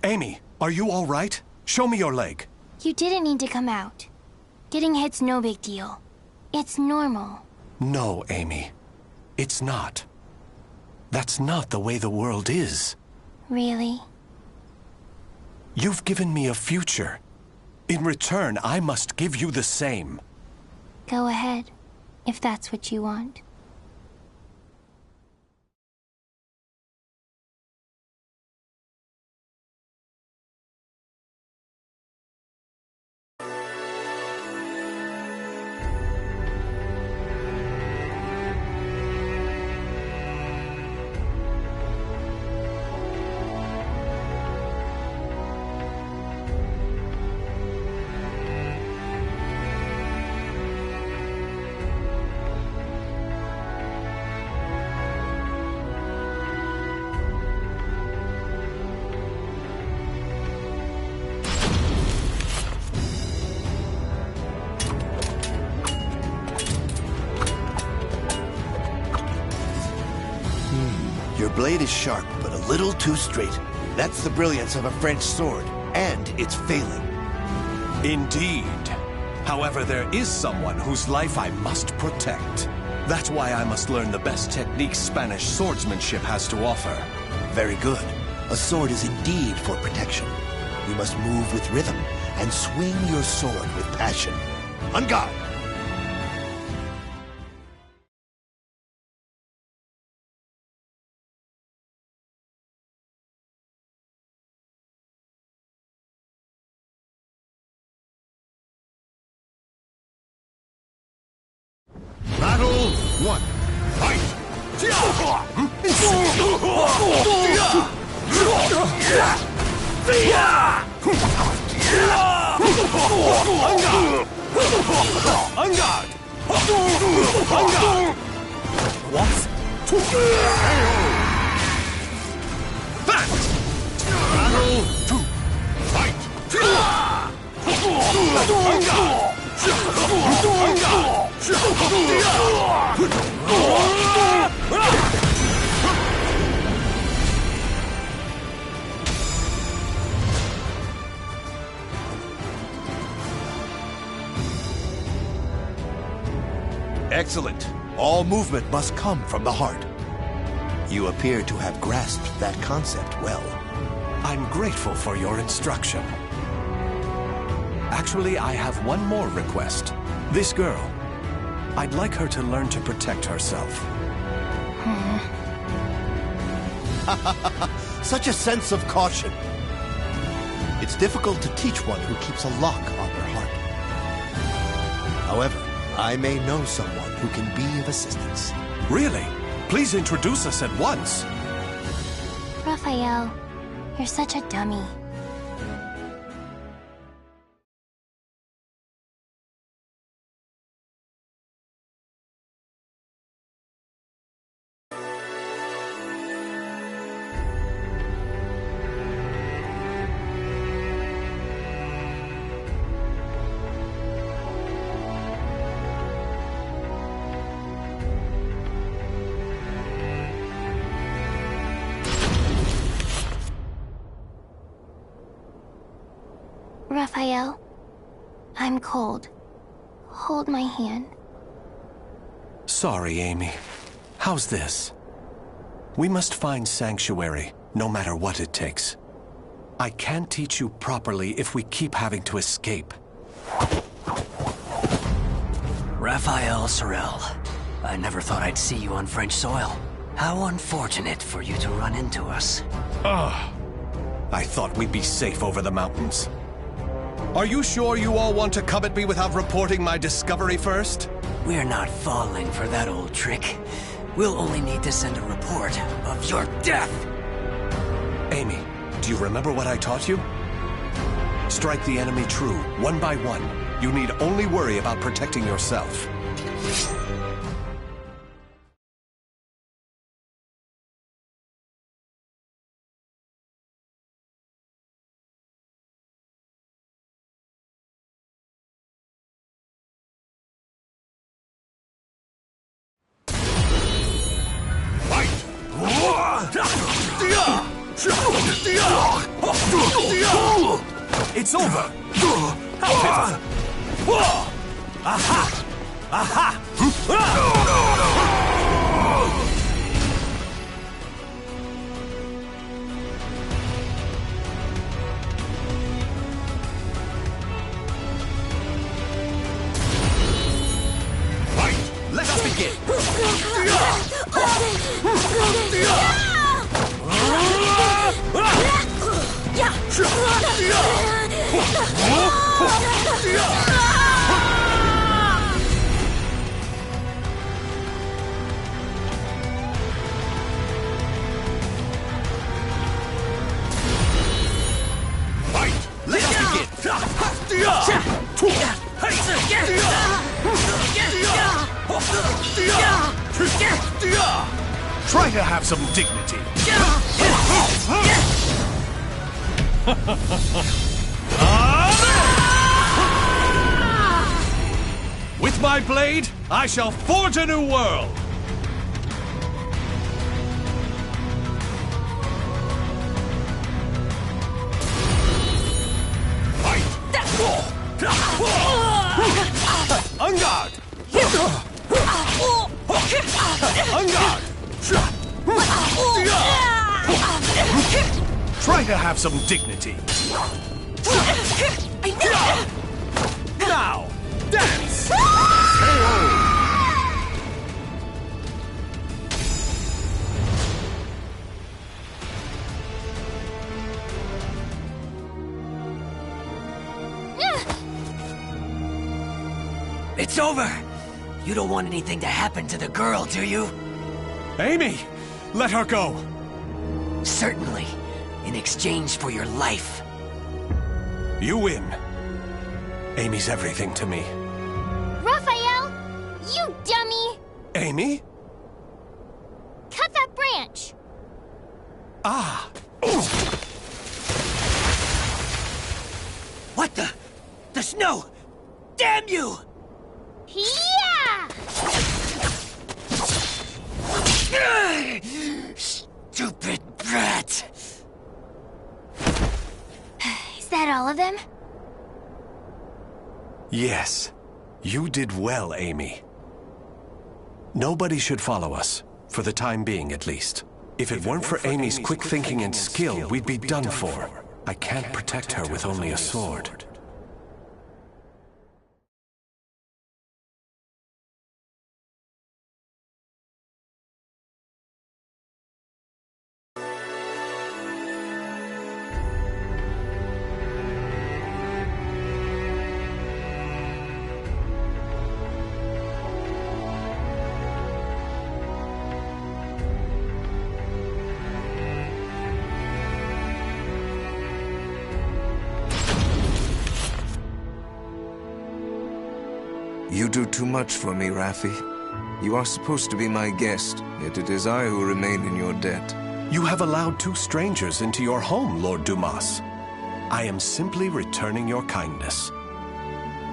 Amy, are you all right? Show me your leg. You didn't need to come out. Getting hit's no big deal. It's normal. No, Amy. It's not. That's not the way the world is. Really? You've given me a future. In return, I must give you the same. Go ahead, if that's what you want. Your blade is sharp, but a little too straight. That's the brilliance of a French sword, and it's failing. Indeed. However, there is someone whose life I must protect. That's why I must learn the best techniques Spanish swordsmanship has to offer. Very good. A sword is indeed for protection. You must move with rhythm and swing your sword with passion. On guard! Battle 1. Fight! On guard! What? Back! Battle 2. Fight! Excellent. All movement must come from the heart. You appear to have grasped that concept well. I'm grateful for your instruction. Actually, I have one more request. This girl. I'd like her to learn to protect herself. Such a sense of caution. It's difficult to teach one who keeps a lock on their heart. However, I may know someone who can be of assistance. Really? Please introduce us at once. Raphael, you're such a dummy. Raphael, I'm cold. Hold my hand. Sorry, Amy. How's this? We must find sanctuary, no matter what it takes. I can't teach you properly if we keep having to escape. Raphael Sorel, I never thought I'd see you on French soil. How unfortunate for you to run into us. I thought we'd be safe over the mountains. Are you sure you all want to come at me without reporting my discovery first? We're not falling for that old trick. We'll only need to send a report of your death. Amy, do you remember what I taught you? Strike the enemy true, one by one. You need only worry about protecting yourself. It's over! How pitiful! Aha! Aha! Let us begin! Try to have some dignity. With my blade, I shall forge a new world! On guard! On guard! Try to have some dignity. Now, dance! It's over! You don't want anything to happen to the girl, do you? Amy! Let her go! Certainly. In exchange for your life. You win. Amy's everything to me. Raphael! You dummy! Amy? Cut that branch! Ah! What the? The snow! Damn you! Yeah! Stupid brat! Is that all of them? Yes. You did well, Amy. Nobody should follow us, for the time being at least. If it weren't for Amy's quick thinking and skill, we'd be done for. I can't protect her with only a sword. You do too much for me, Raffi. You are supposed to be my guest, yet it is I who remain in your debt. You have allowed two strangers into your home, Lord Dumas. I am simply returning your kindness.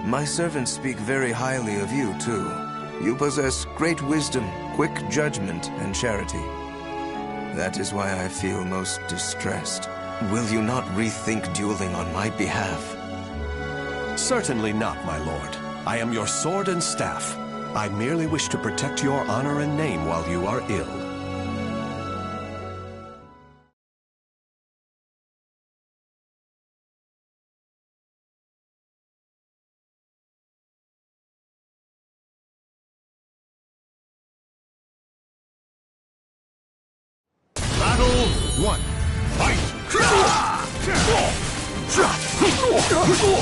My servants speak very highly of you, too. You possess great wisdom, quick judgment, and charity. That is why I feel most distressed. Will you not rethink dueling on my behalf? Certainly not, my lord. I am your sword and staff. I merely wish to protect your honor and name while you are ill. Battle 1. Fight!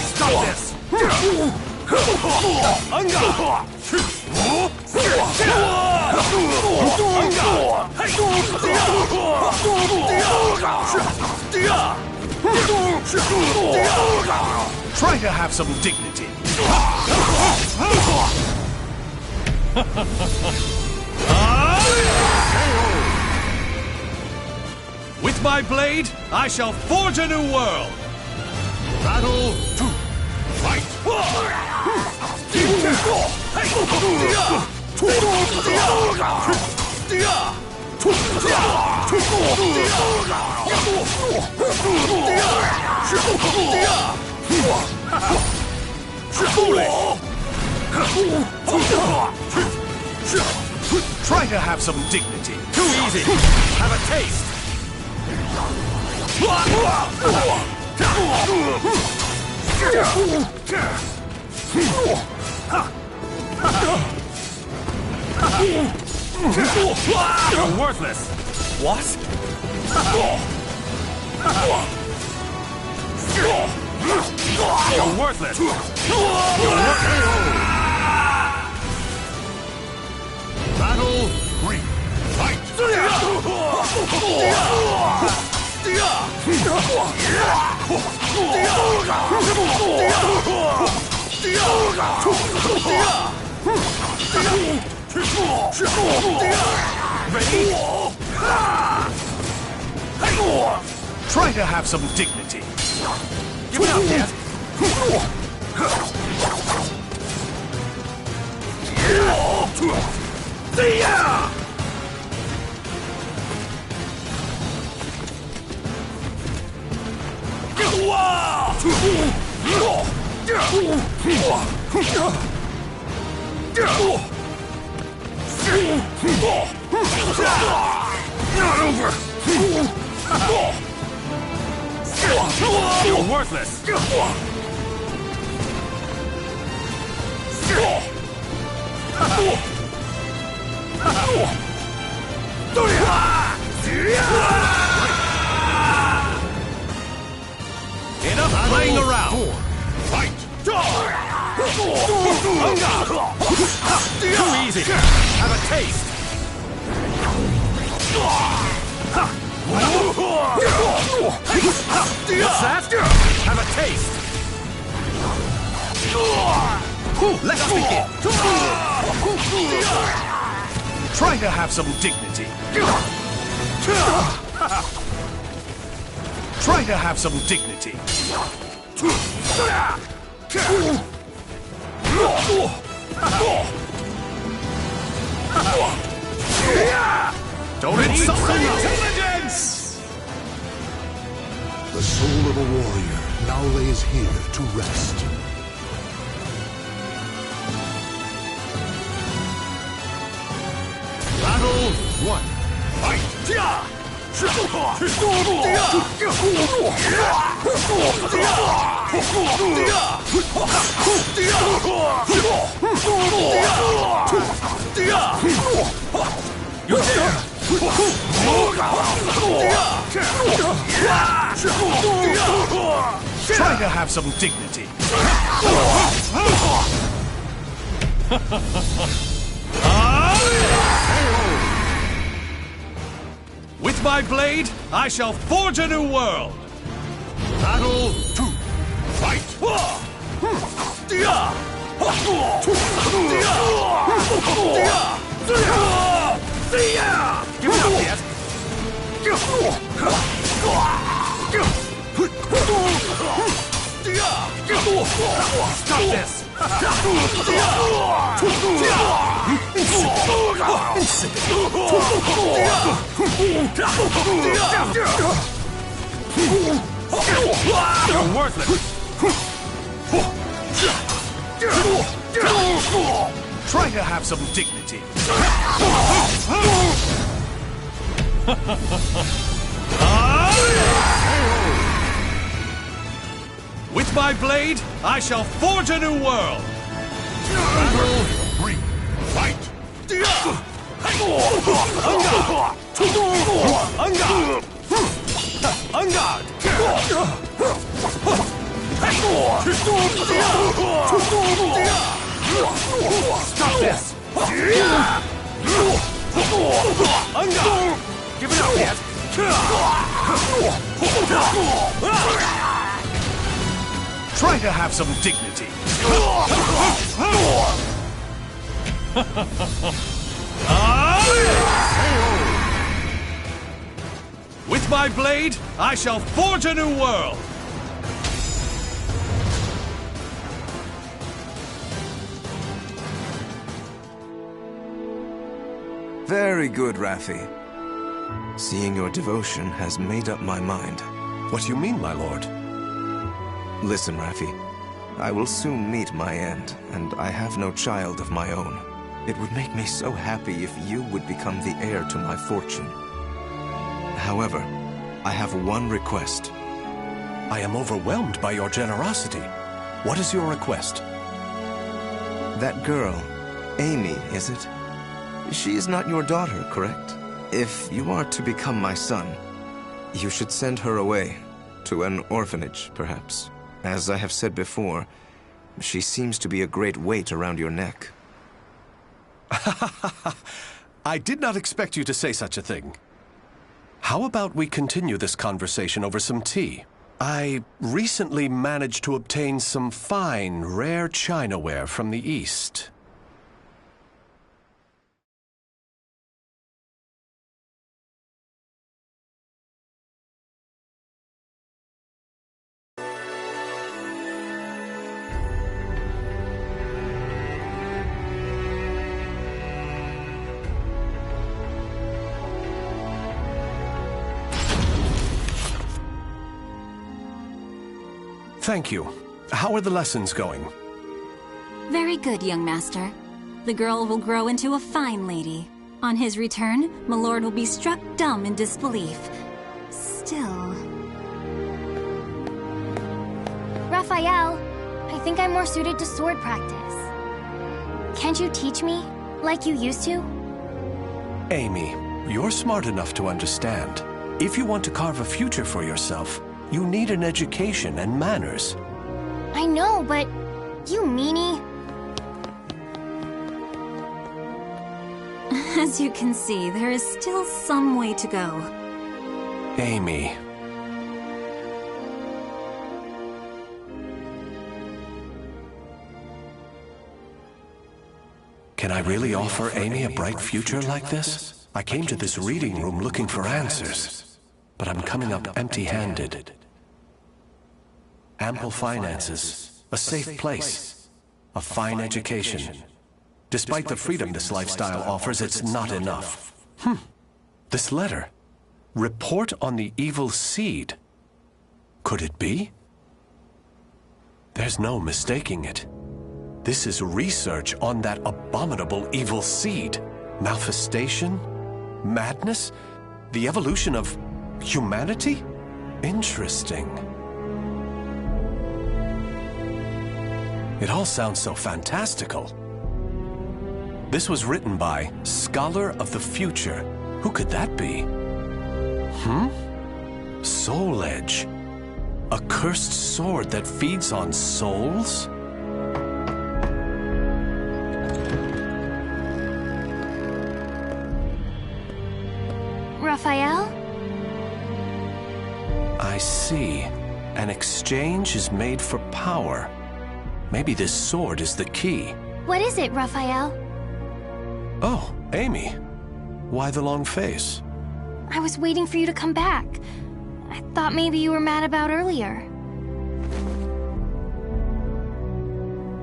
Stop this! Try to have some dignity. With my blade, I shall forge a new world! Battle 2. Fight! Try to have some dignity. Too easy! Have a taste! You're worthless! What? You're worthless! Battle 3. Fight! Ready? Try to have some dignity. Give it up, Dad! Not over! You're worthless! Enough playing around! Fight! Too easy! Have a taste! What's that? Have a taste! Let's begin! Try to have some dignity. Try to have some dignity. Don't insult my intelligence! The soul of a warrior now lays here to rest. Battle 1. Fight! You dare! Try to have some dignity. With my blade, I shall forge a new world! Battle 2. Fight! Give it up, Dad! Stop this! You're worthless! Try to have some dignity. With my blade, I shall forge a new world! Battle 3. Fight! Stop this! Give it up yet! Try to have some dignity. With my blade, I shall forge a new world! Very good, Raffi. Seeing your devotion has made up my mind. What do you mean, my lord? Listen, Raffi. I will soon meet my end, and I have no child of my own. It would make me so happy if you would become the heir to my fortune. However, I have one request. I am overwhelmed by your generosity. What is your request? That girl, Amy, is it? She is not your daughter, correct? If you are to become my son, you should send her away, to an orphanage, perhaps. As I have said before, she seems to be a great weight around your neck. I did not expect you to say such a thing. How about we continue this conversation over some tea? I recently managed to obtain some fine, rare chinaware from the East. Thank you. How are the lessons going? Very good, young master. The girl will grow into a fine lady. On his return, Milord will be struck dumb in disbelief. Still... Raphael, I think I'm more suited to sword practice. Can't you teach me, like you used to? Amy, you're smart enough to understand. If you want to carve a future for yourself, you need an education and manners. I know, but you meanie. As you can see, there is still some way to go. Amy. Can I really offer Amy a bright future like this? I came to this reading room looking for answers, but I'm coming up empty-handed. Ample finances, a safe place, a fine education. Despite the freedom this lifestyle offers, it's not enough. This letter. Report on the evil seed. Could it be? There's no mistaking it. This is research on that abominable evil seed. Malfestation? Madness? The evolution of humanity? Interesting. It all sounds so fantastical. This was written by Scholar of the Future. Who could that be? Soul Edge. A cursed sword that feeds on souls? Raphael? I see. An exchange is made for power. Maybe this sword is the key. What is it, Raphael? Oh, Amy. Why the long face? I was waiting for you to come back. I thought maybe you were mad about earlier.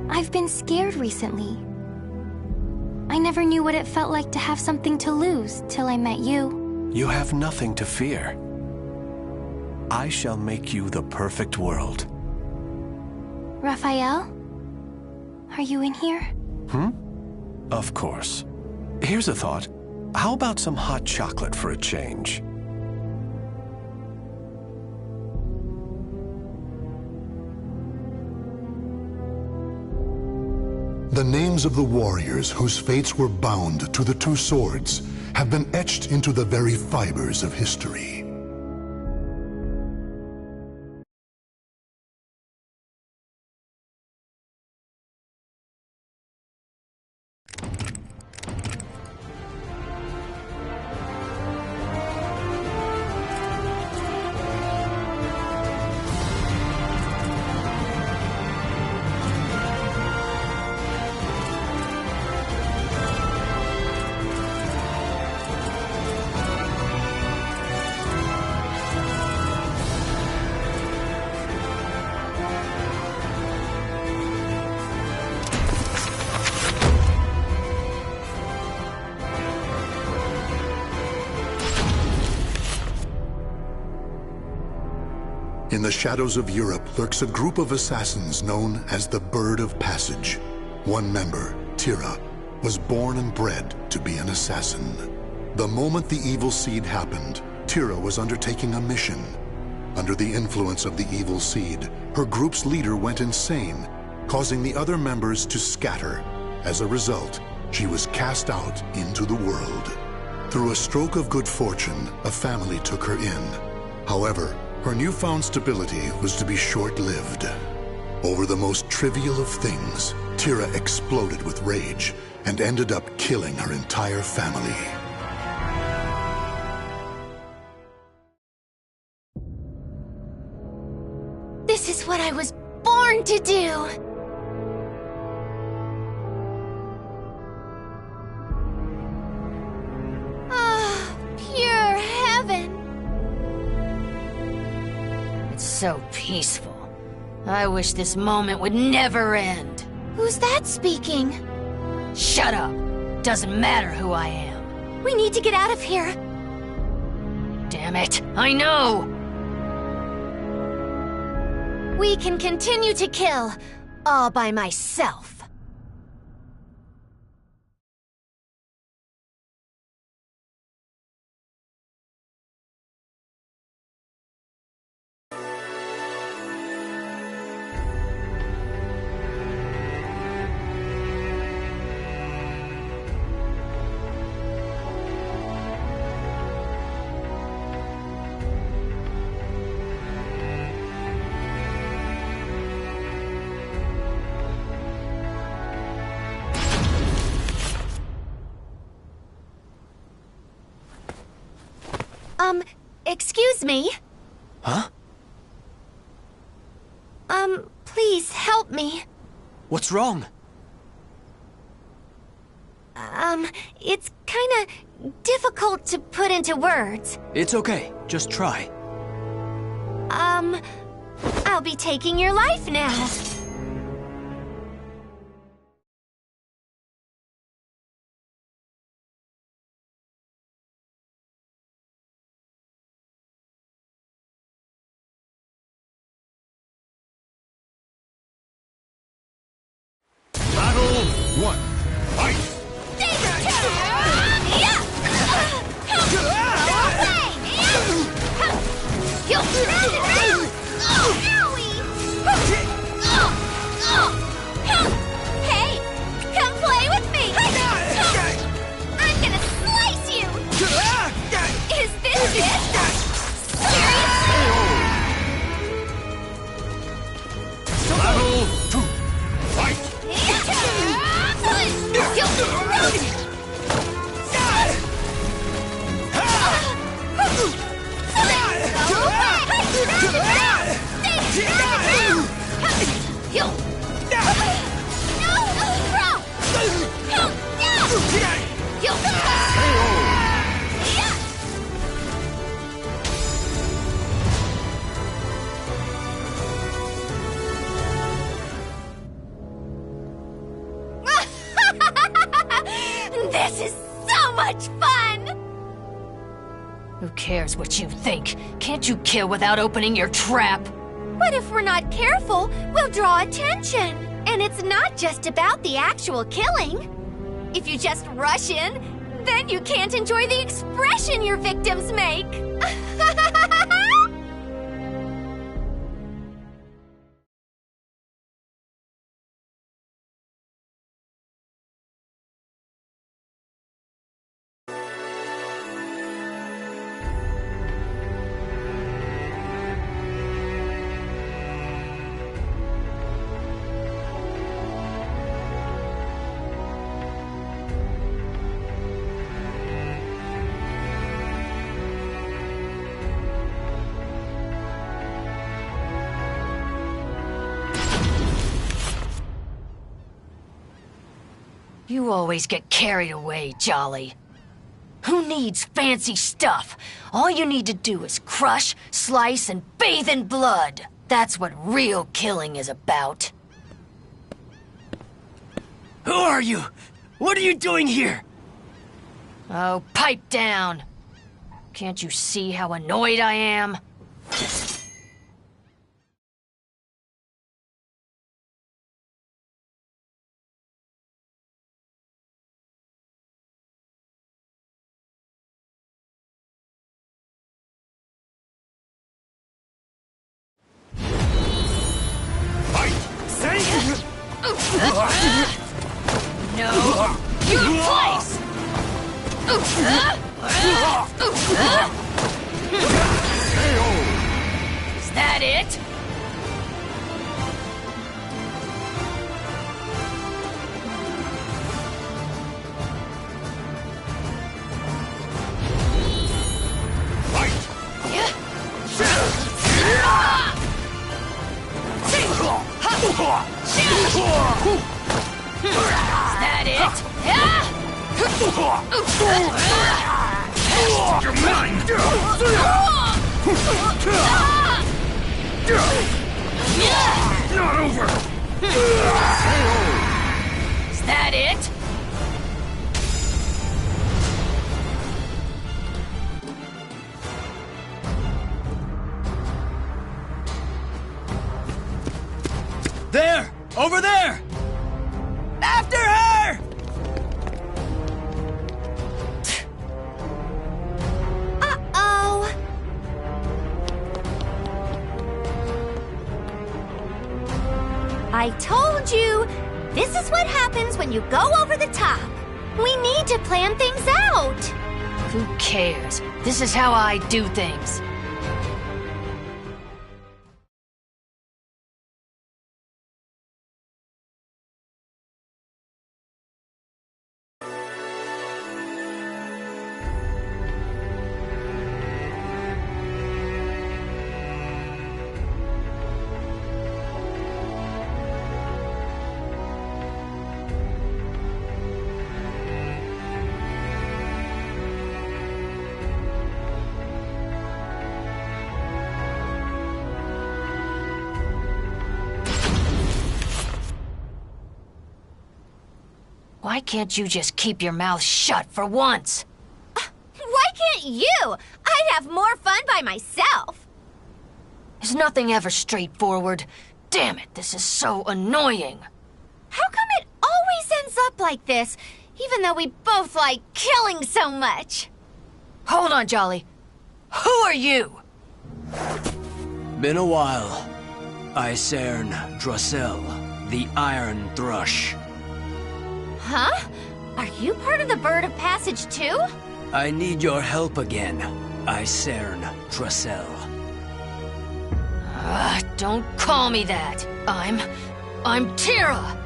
I've been scared recently. I never knew what it felt like to have something to lose till I met you. You have nothing to fear. I shall make you the perfect world. Raphael? Are you in here? Of course. Here's a thought. How about some hot chocolate for a change? The names of the warriors whose fates were bound to the two swords have been etched into the very fibers of history. In the shadows of Europe lurks a group of assassins known as the Bird of Passage. One member, Tira, was born and bred to be an assassin. The moment the evil seed happened, Tira was undertaking a mission. Under the influence of the evil seed, her group's leader went insane, causing the other members to scatter. As a result, she was cast out into the world. Through a stroke of good fortune, a family took her in. However, her newfound stability was to be short-lived. Over the most trivial of things, Tira exploded with rage and ended up killing her entire family. This is what I was born to do! Ah, pure heaven! It's so peaceful. I wish this moment would never end. Who's that speaking? Shut up! Doesn't matter who I am. We need to get out of here. Damn it, I know! We can continue to kill, all by myself. Excuse me? Huh? Please help me. What's wrong? It's kinda difficult to put into words. It's okay. Just try. I'll be taking your life now. Battle 1. Fight! Hey, come play with me! I'm gonna slice you! Is this it? Seriously? Battle 2. Fight! This is so much fun! Who cares what you think? Can't you kill without opening your trap? But if we're not careful, we'll draw attention. And it's not just about the actual killing. If you just rush in, then you can't enjoy the expression your victims make. You always get carried away, Jolly. Who needs fancy stuff? All you need to do is crush, slice, and bathe in blood. That's what real killing is about. Who are you? What are you doing here? Oh, pipe down. Can't you see how annoyed I am? No, your place! Is that it? Is that it? You're mine! Not over! Is that it? There! Over there! After her! Uh-oh. I told you! This is what happens when you go over the top. We need to plan things out. Who cares? This is how I do things. Why can't you just keep your mouth shut for once? Why can't you? I'd have more fun by myself. Is nothing ever straightforward? Damn it, this is so annoying. How come it always ends up like this, even though we both like killing so much? Hold on, Jolly. Who are you? Been a while. Icern Drossel, the Iron Thrush. Huh? Are you part of the Bird of Passage too? I need your help again, Icern Drossel. Don't call me that. I'm Tira!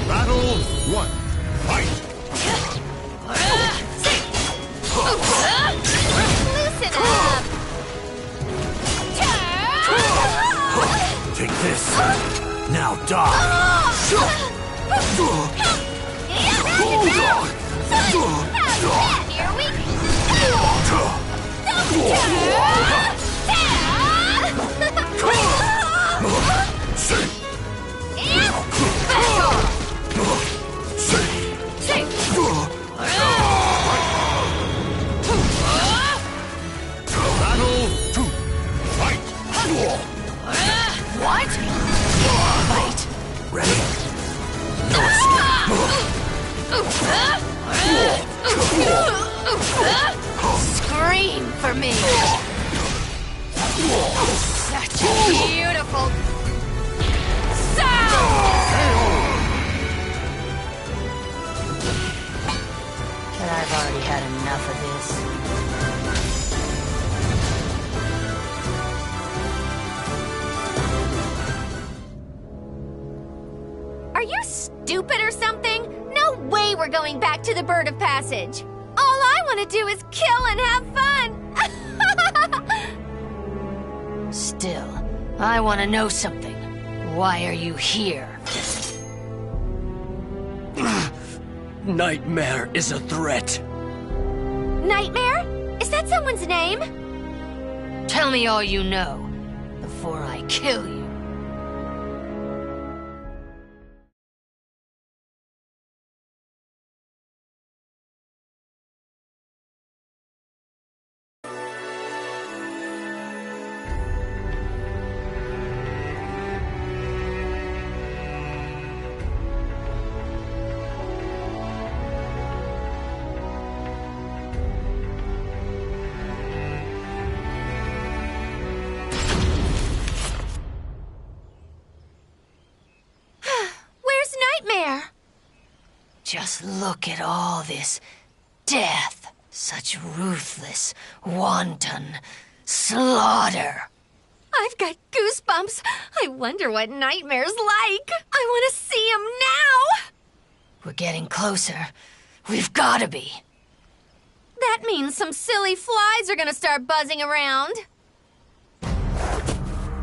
Battle 1. Fight! Loosen up! Take this. Now die! What? Fight. Ready? No escape. Scream for me. Such a beautiful sound. But I've already had enough of this. Are you stupid or something? No way we're going back to the Bird of Passage. All I want to do is kill and have fun. Still, I want to know something. Why are you here? Nightmare is a threat. Nightmare? Is that someone's name? Tell me all you know before I kill you. Just look at all this death. Such ruthless, wanton slaughter. I've got goosebumps. I wonder what Nightmare's like. I want to see him now. We're getting closer. We've got to be. That means some silly flies are gonna start buzzing around.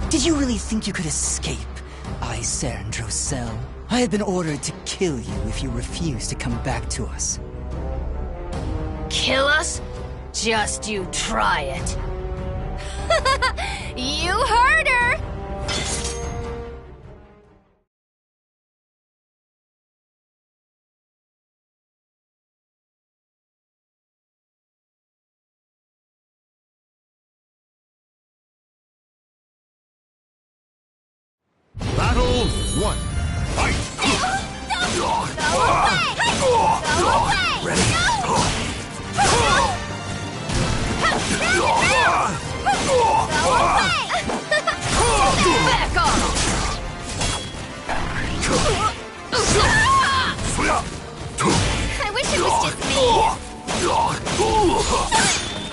Did you really think you could escape, Isarandrosel? I have been ordered to kill you if you refuse to come back to us. Kill us? Just you try it. You heard her! Battle 1. Fight! Ready? Back off! I wish it was just me.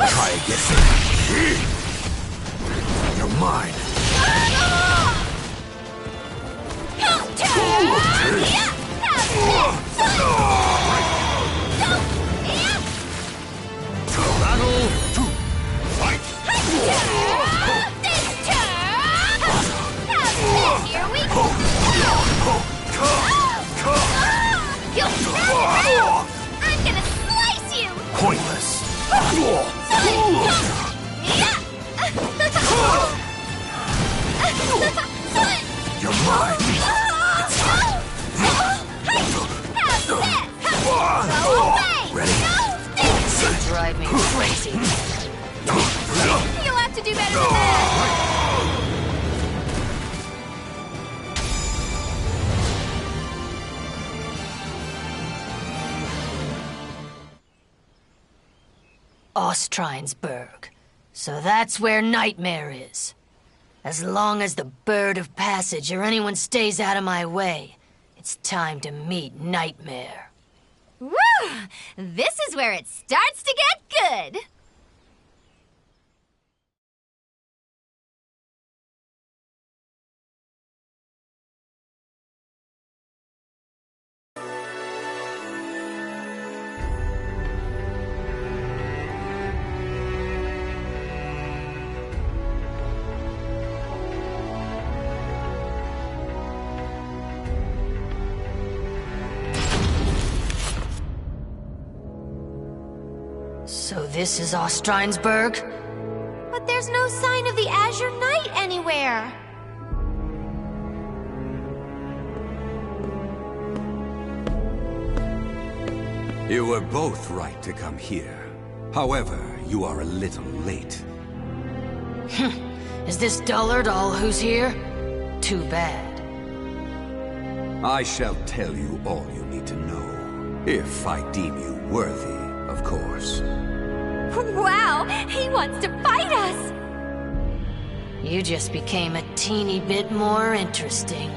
Try again. You're mine. Battle 2. Fight! Here we go. I'm gonna slice you. Pointless. You're mine. Ready? You drive me crazy. You'll have to do better than that. Ostrinesburg. So that's where Nightmare is. As long as the Bird of Passage or anyone stays out of my way, it's time to meet Nightmare. Woo! This is where it starts to get good. So this is Ostrinesburg? But there's no sign of the Azure Knight anywhere. You were both right to come here. However, you are a little late. Is this dullard all who's here? Too bad. I shall tell you all you need to know. If I deem you worthy, of course. Wow, he wants to fight us! You just became a teeny bit more interesting.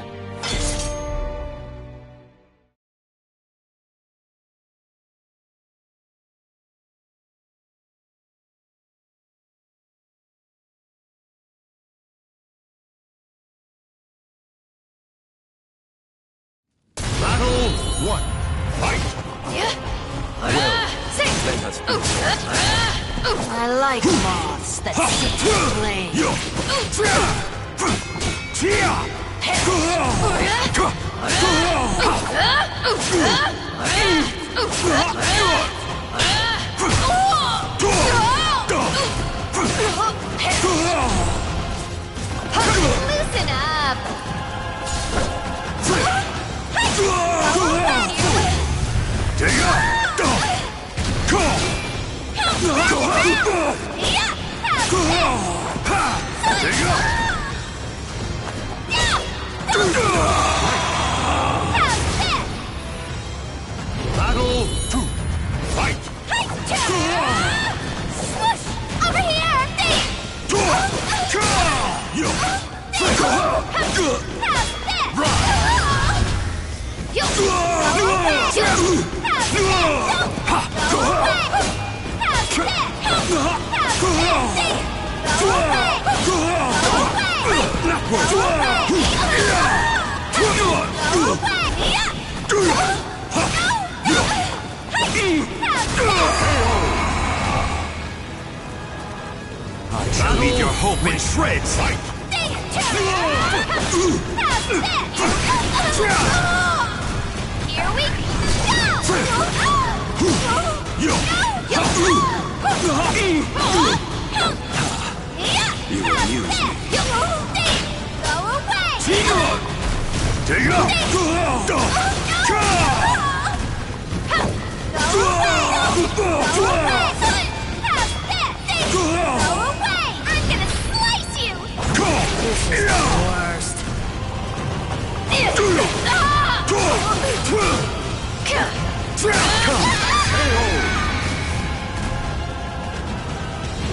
Battle 1. Fight! Let us I like moths that sit in flame. Loosen up! Battle 2. Fight! Swoosh! Over here! I shall leave your hope in shreds! Here we You amuse me. Go away! Take it up! Go away! I'm gonna slice you! This is the worst.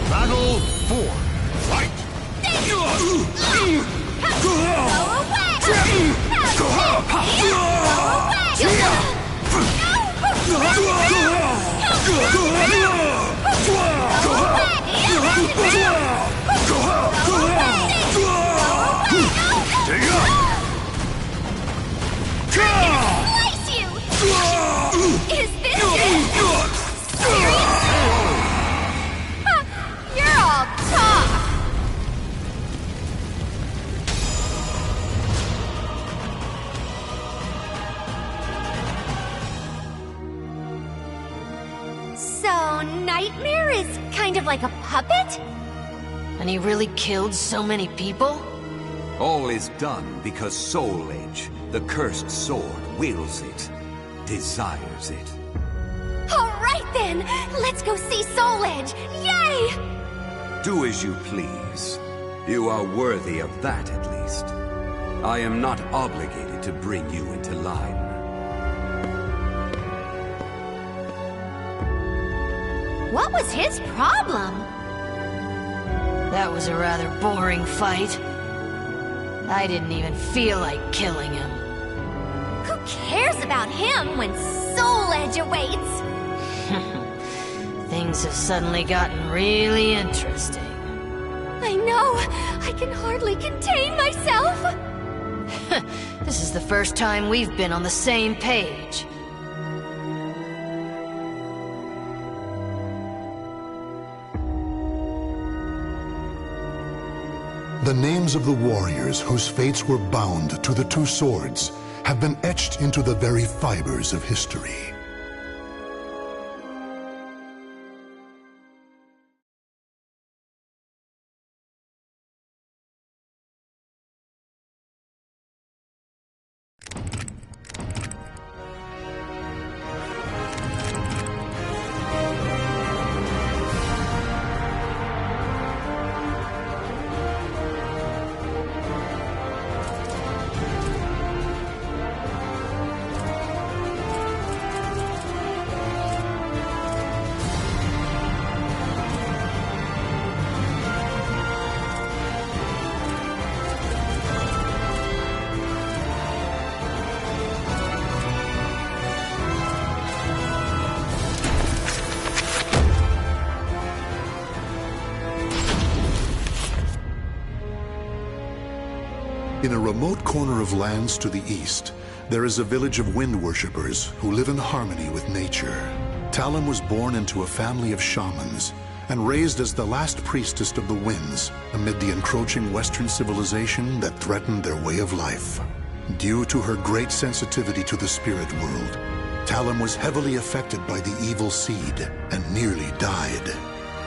Battle 4. Fight! Slice you! Is this it? Huh, you're all talk! So, Nightmare is kind of like a puppet? And he really killed so many people? All is done because Soul Edge, the cursed sword, wills it, desires it. Alright then! Let's go see Soul Edge! Yay! Do as you please. You are worthy of that, at least. I am not obligated to bring you into line. What was his problem? That was a rather boring fight. I didn't even feel like killing him. Who cares about him when Soul Edge awaits? Things have suddenly gotten really interesting. I know! I can hardly contain myself! This is the first time we've been on the same page. The names of the warriors whose fates were bound to the two swords have been etched into the very fibers of history. In a remote corner of lands to the east, there is a village of wind worshippers who live in harmony with nature. Talum was born into a family of shamans and raised as the last priestess of the winds amid the encroaching Western civilization that threatened their way of life. Due to her great sensitivity to the spirit world, Talum was heavily affected by the evil seed and nearly died.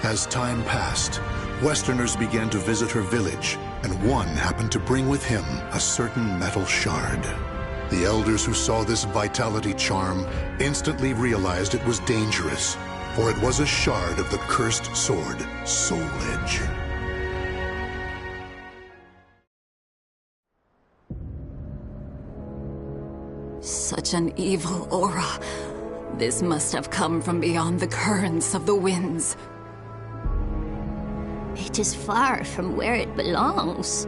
As time passed, Westerners began to visit her village, and one happened to bring with him a certain metal shard. The elders who saw this vitality charm instantly realized it was dangerous, for it was a shard of the cursed sword, Soul Edge. Such an evil aura. This must have come from beyond the currents of the winds. It is far from where it belongs.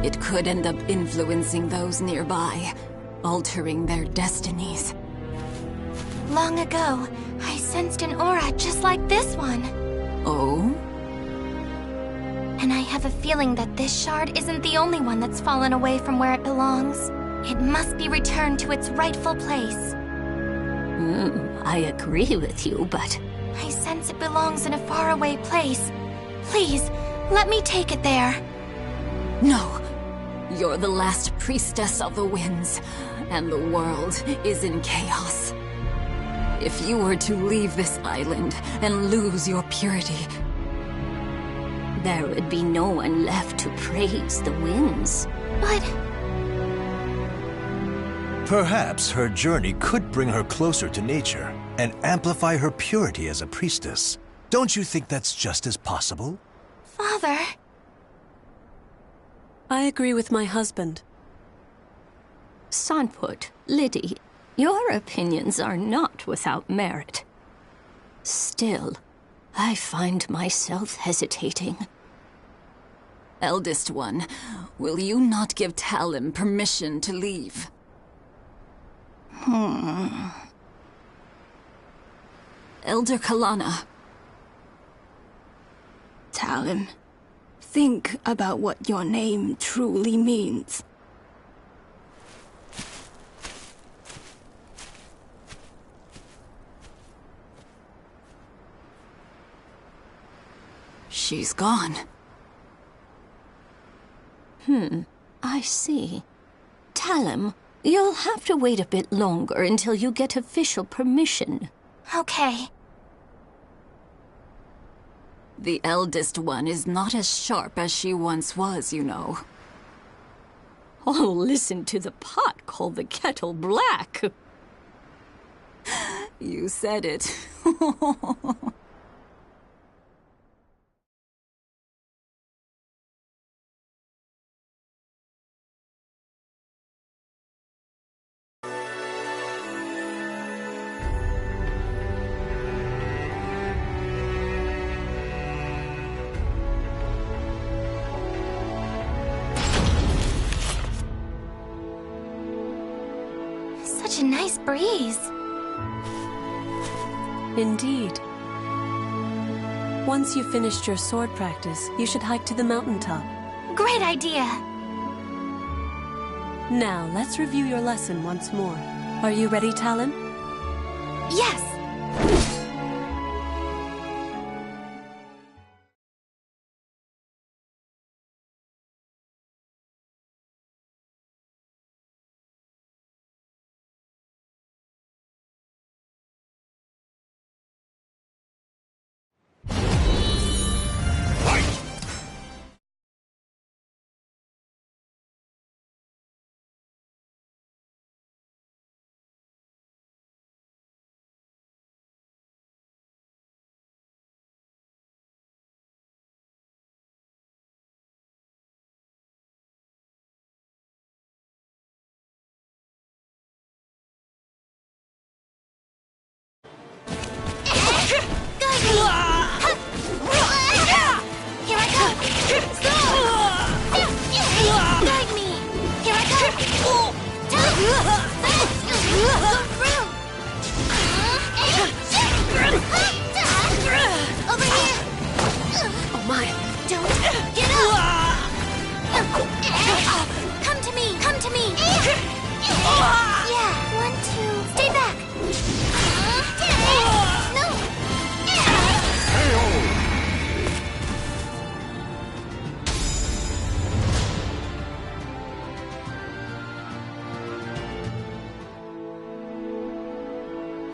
It could end up influencing those nearby, altering their destinies. Long ago, I sensed an aura just like this one. Oh? And I have a feeling that this shard isn't the only one that's fallen away from where it belongs. It must be returned to its rightful place. I agree with you, but... I sense it belongs in a faraway place. Please, let me take it there. No. You're the last priestess of the winds, and the world is in chaos. If you were to leave this island and lose your purity... there would be no one left to praise the winds. But... perhaps her journey could bring her closer to nature and amplify her purity as a priestess. Don't you think that's just as possible? Father... I agree with my husband. Sanput, Liddy, your opinions are not without merit. Still, I find myself hesitating. Eldest one, will you not give Talum permission to leave? Elder Kalana. Talum, think about what your name truly means. She's gone. I see. Talum, you'll have to wait a bit longer until you get official permission. Okay. The eldest one is not as sharp as she once was, you know. Oh, listen to the pot call the kettle black. You said it. Such a nice breeze. Indeed. Once you've finished your sword practice, you should hike to the mountaintop. Great idea. Now, let's review your lesson once more. Are you ready, Talon? Yes.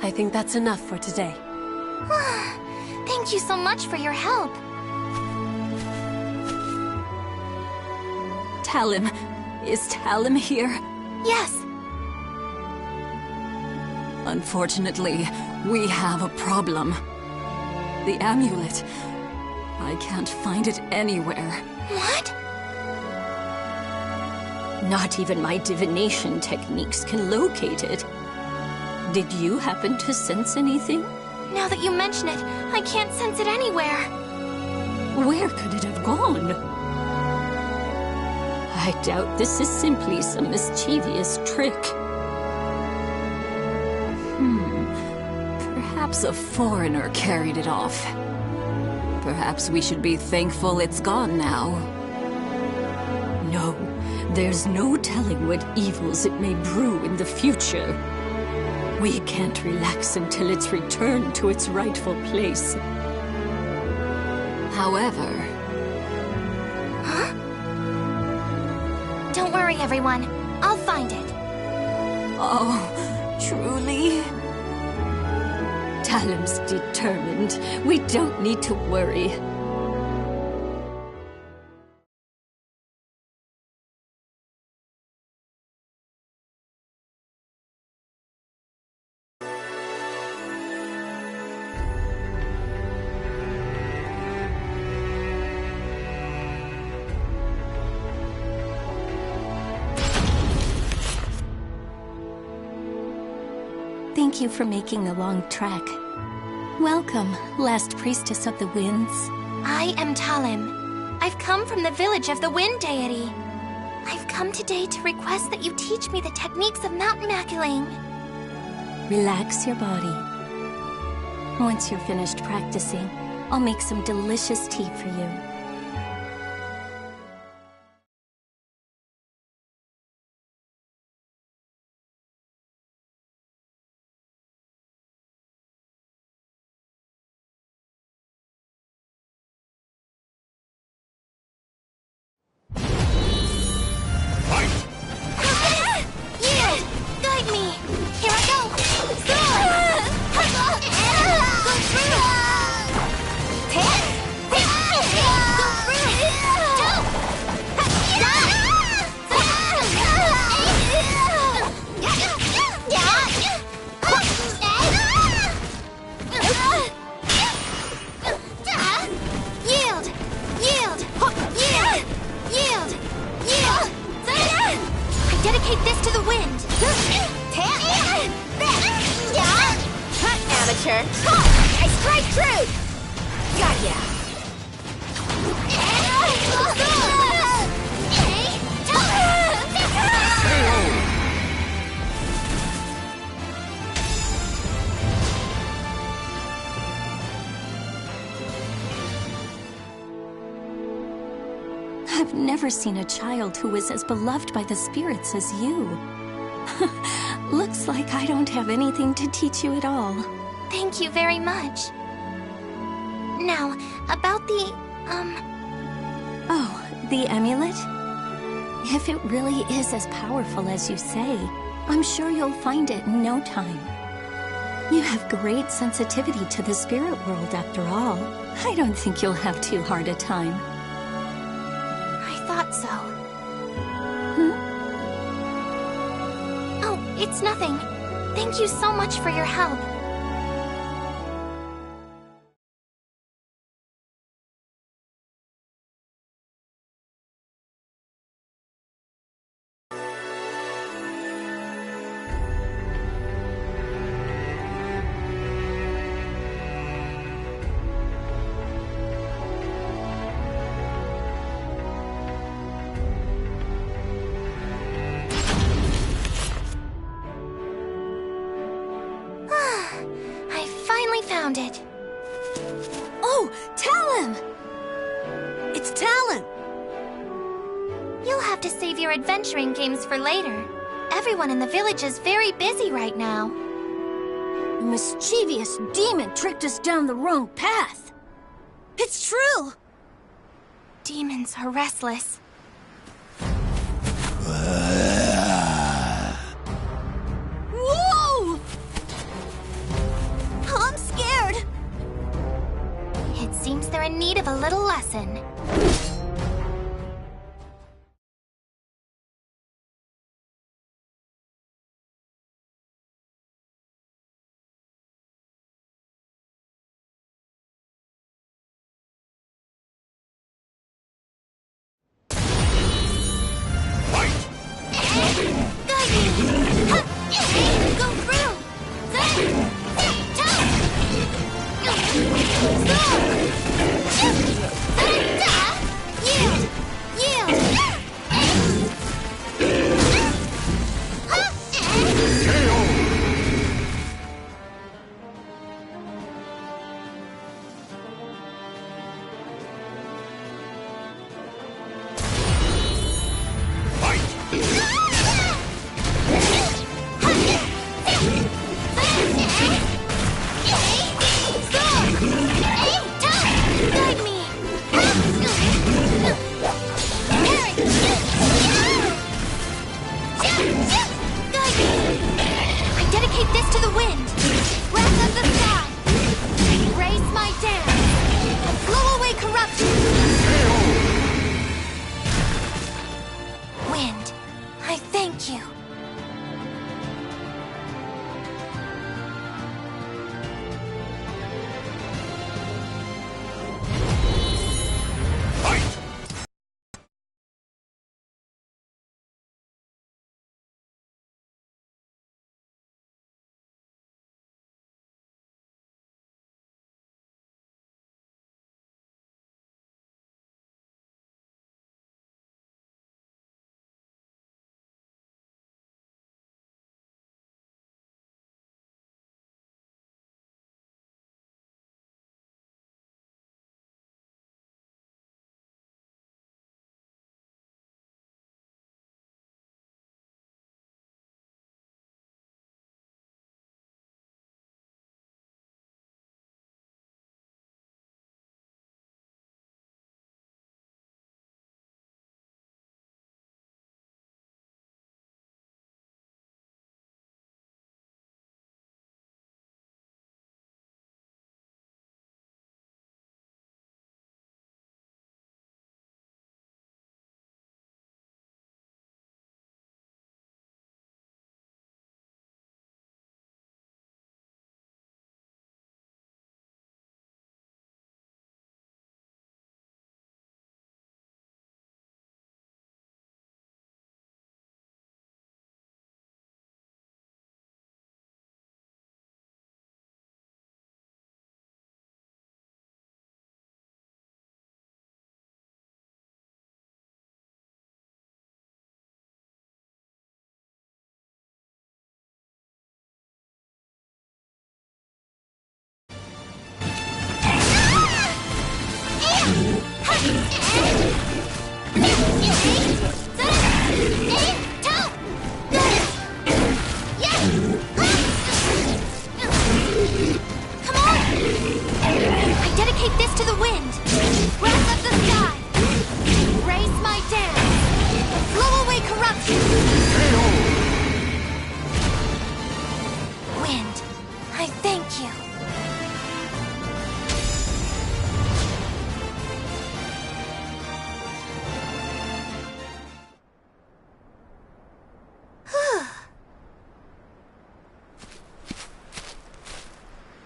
I think that's enough for today. Thank you so much for your help. Talim. Is Talim here? Yes. Unfortunately, we have a problem. The amulet. I can't find it anywhere. What? Not even my divination techniques can locate it. Did you happen to sense anything? Now that you mention it, I can't sense it anywhere. Where could it have gone? I doubt this is simply some mischievous trick. Perhaps a foreigner carried it off. Perhaps we should be thankful it's gone now. No, there's no telling what evils it may brew in the future. We can't relax until it's returned to its rightful place. However... Huh? Don't worry, everyone. I'll find it. Oh, truly? Talim's determined. We don't need to worry. Thank you for making the long trek. Welcome, last priestess of the winds. I am Talim. I've come from the village of the wind deity. I've come today to request that you teach me the techniques of mountain maculing. Relax your body. Once you're finished practicing, I'll make some delicious tea for you. Dedicate this to the wind. Amateur. I strike true. Got ya. I've never seen a child who was as beloved by the spirits as you. Looks like I don't have anything to teach you at all. Thank you very much. Now, about the, Oh, the amulet? If it really is as powerful as you say, I'm sure you'll find it in no time. You have great sensitivity to the spirit world, after all. I don't think you'll have too hard a time. I thought so. Oh, it's nothing. Thank you so much for your help. Found it. Oh, Talon! It's Talon! You'll have to save your adventuring games for later. Everyone in the village is very busy right now. A mischievous demon tricked us down the wrong path. It's true! Demons are restless. Whoa! need of a little lesson.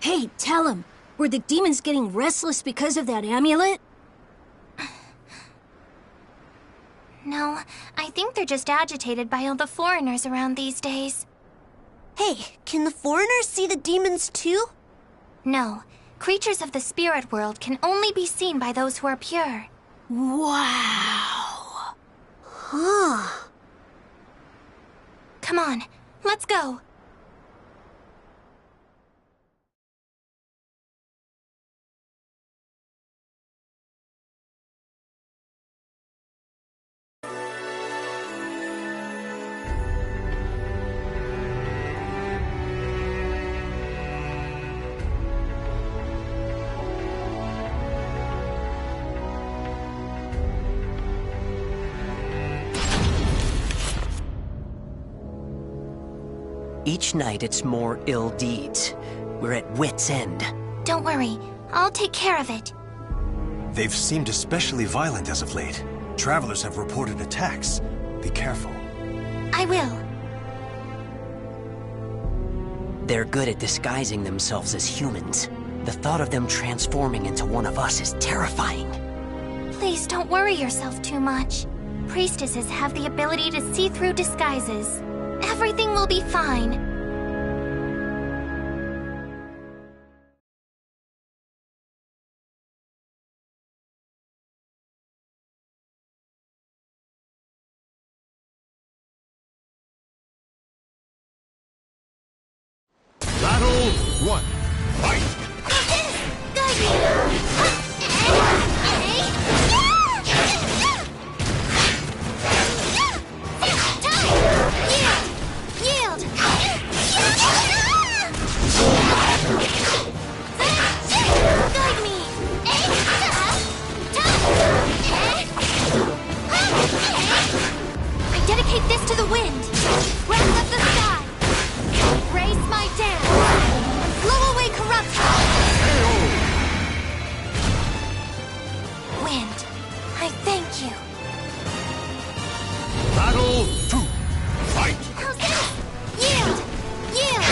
Hey, tell him. Were the demons getting restless because of that amulet? No, I think they're just agitated by all the foreigners around these days. Hey, can the foreigners see the demons too? No. Creatures of the spirit world can only be seen by those who are pure. Wow. Huh. Come on, let's go. Each night it's more ill deeds. We're at wit's end. Don't worry, I'll take care of it. They've seemed especially violent as of late. Travelers have reported attacks. Be careful. I will. They're good at disguising themselves as humans. The thought of them transforming into one of us is terrifying. Please don't worry yourself too much. Priestesses have the ability to see through disguises. Everything will be fine. Battle 1. Fight! Yield! Guide me! I dedicate this to the wind. Breath of the sky. Raise my dance. Blow away corruption. Wind, I thank you. Battle 2. Fight! Yield! Yield!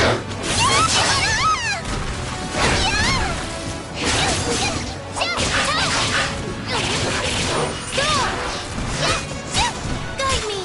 Guide me!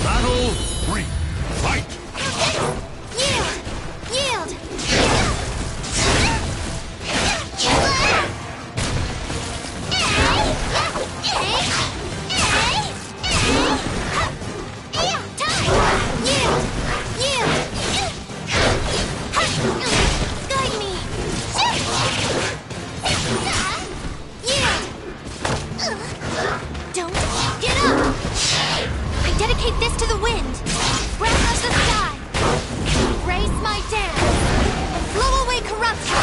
Battle 3. Fight! Yield! Guide me! Don't get up! I dedicate this to the wind. Breath of the sky. Raise my dance. Blow away corruption.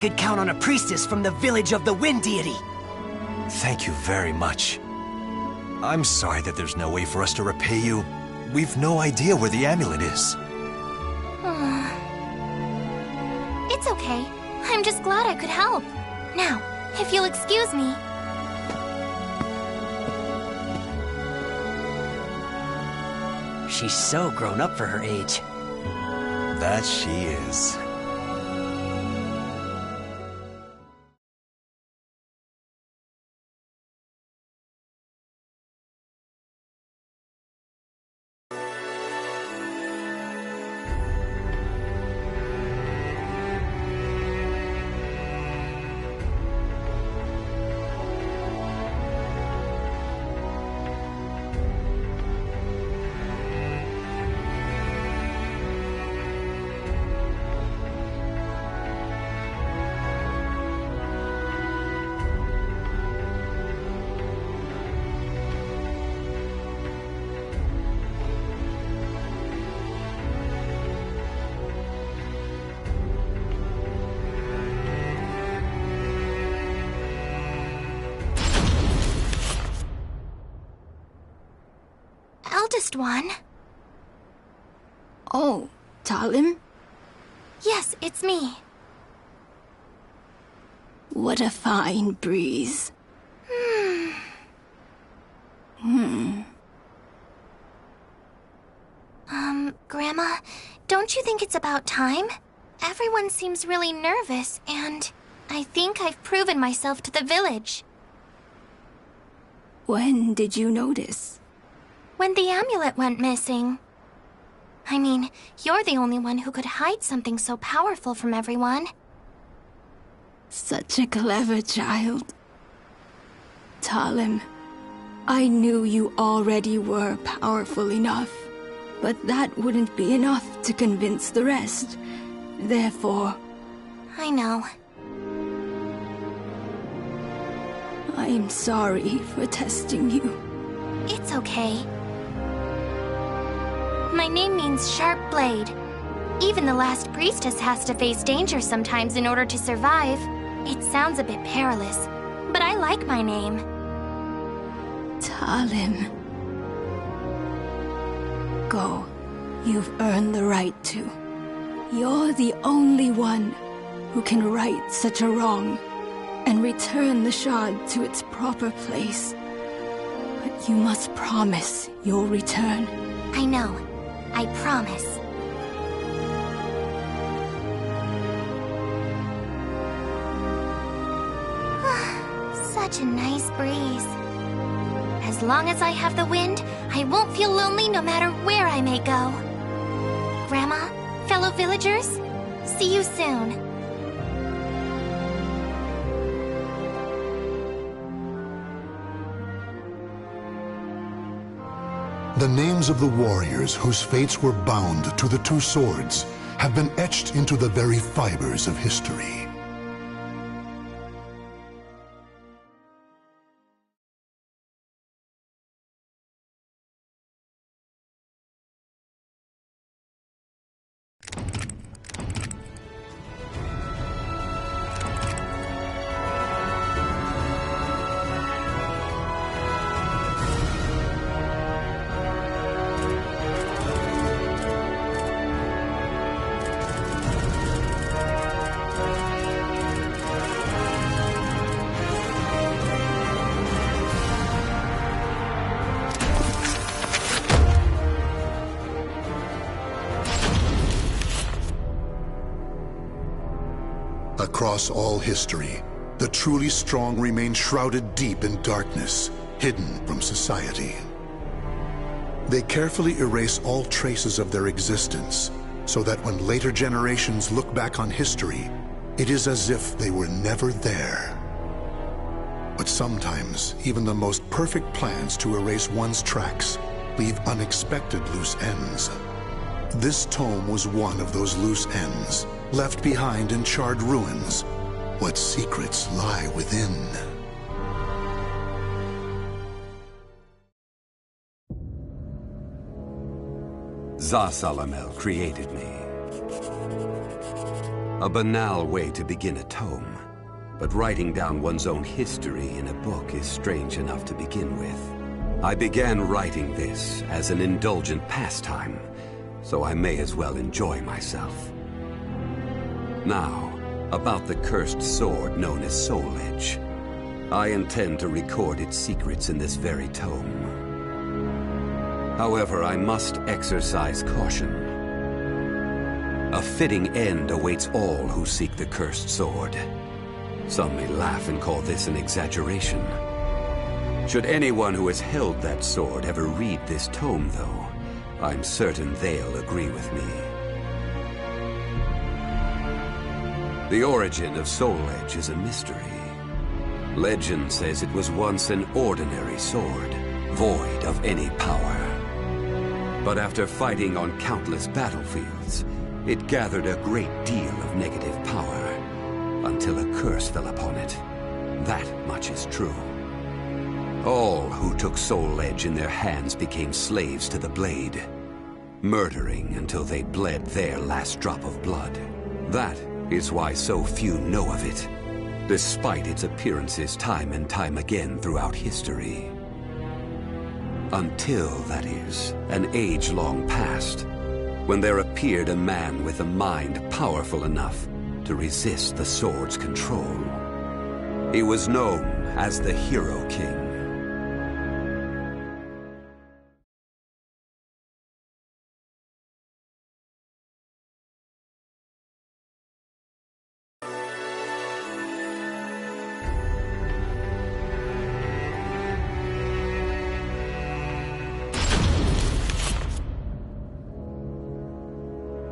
Could count on a priestess from the village of the wind deity. Thank you very much. I'm sorry that there's no way for us to repay you. We've no idea where the amulet is. It's okay. I'm just glad I could help. Now, if you'll excuse me. She's so grown up for her age. That she is. Eldest one. Oh, Talim? Yes, it's me. What a fine breeze. Grandma, don't you think it's about time? Everyone seems really nervous, and I think I've proven myself to the village. When did you notice? When the amulet went missing. I mean, you're the only one who could hide something so powerful from everyone. Such a clever child. Talim, I knew you already were powerful enough, but that wouldn't be enough to convince the rest. Therefore... I know. I am sorry for testing you. It's okay. My name means Sharp Blade. Even the last priestess has to face danger sometimes in order to survive. It sounds a bit perilous, but I like my name. Talim. Go. You've earned the right to. You're the only one who can right such a wrong and return the shard to its proper place. But you must promise you'll return. I know. I promise. Such a nice breeze. As long as I have the wind, I won't feel lonely no matter where I may go. Grandma, fellow villagers, see you soon. The names of the warriors whose fates were bound to the two swords have been etched into the very fibers of history. Across all history, the truly strong remain shrouded deep in darkness, hidden from society. They carefully erase all traces of their existence, so that when later generations look back on history, it is as if they were never there. But sometimes, even the most perfect plans to erase one's tracks leave unexpected loose ends. This tome was one of those loose ends, left behind in charred ruins. What secrets lie within? Za-Salamel created me. A banal way to begin a tome, but writing down one's own history in a book is strange enough to begin with. I began writing this as an indulgent pastime, so I may as well enjoy myself. Now, about the cursed sword known as Soul Edge. I intend to record its secrets in this very tome. However, I must exercise caution. A fitting end awaits all who seek the cursed sword. Some may laugh and call this an exaggeration. Should anyone who has held that sword ever read this tome, though, I'm certain they'll agree with me. The origin of Soul Edge is a mystery. Legend says it was once an ordinary sword, void of any power. But after fighting on countless battlefields, it gathered a great deal of negative power, until a curse fell upon it. That much is true. All who took Soul Edge in their hands became slaves to the blade, murdering until they bled their last drop of blood. That is why so few know of it, despite its appearances time and time again throughout history. Until, that is, an age long past, when there appeared a man with a mind powerful enough to resist the sword's control. He was known as the Hero King.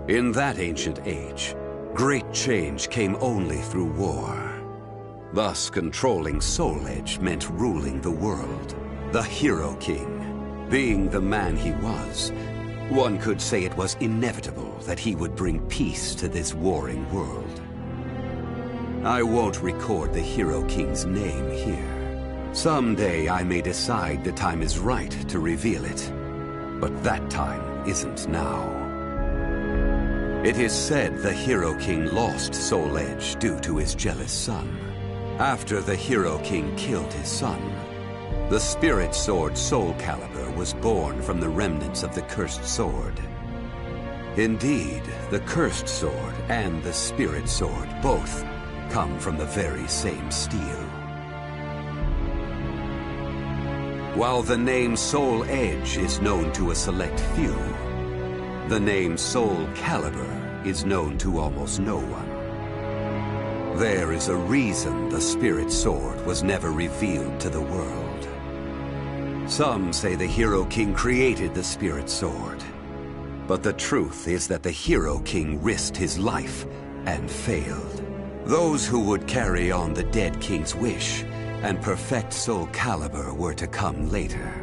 In that ancient age, great change came only through war. Thus, controlling Soul Edge meant ruling the world. The Hero King. Being the man he was, one could say it was inevitable that he would bring peace to this warring world. I won't record the Hero King's name here. Someday I may decide the time is right to reveal it. But that time isn't now. It is said the Hero King lost Soul Edge due to his jealous son. After the Hero King killed his son, the spirit sword SoulCalibur was born from the remnants of the cursed sword. Indeed, the cursed sword and the spirit sword both come from the very same steel. While the name Soul Edge is known to a select few, the name SoulCalibur is known to almost no one. There is a reason the Spirit Sword was never revealed to the world. Some say the Hero King created the Spirit Sword, but the truth is that the Hero King risked his life and failed. Those who would carry on the dead king's wish and perfect SoulCalibur were to come later.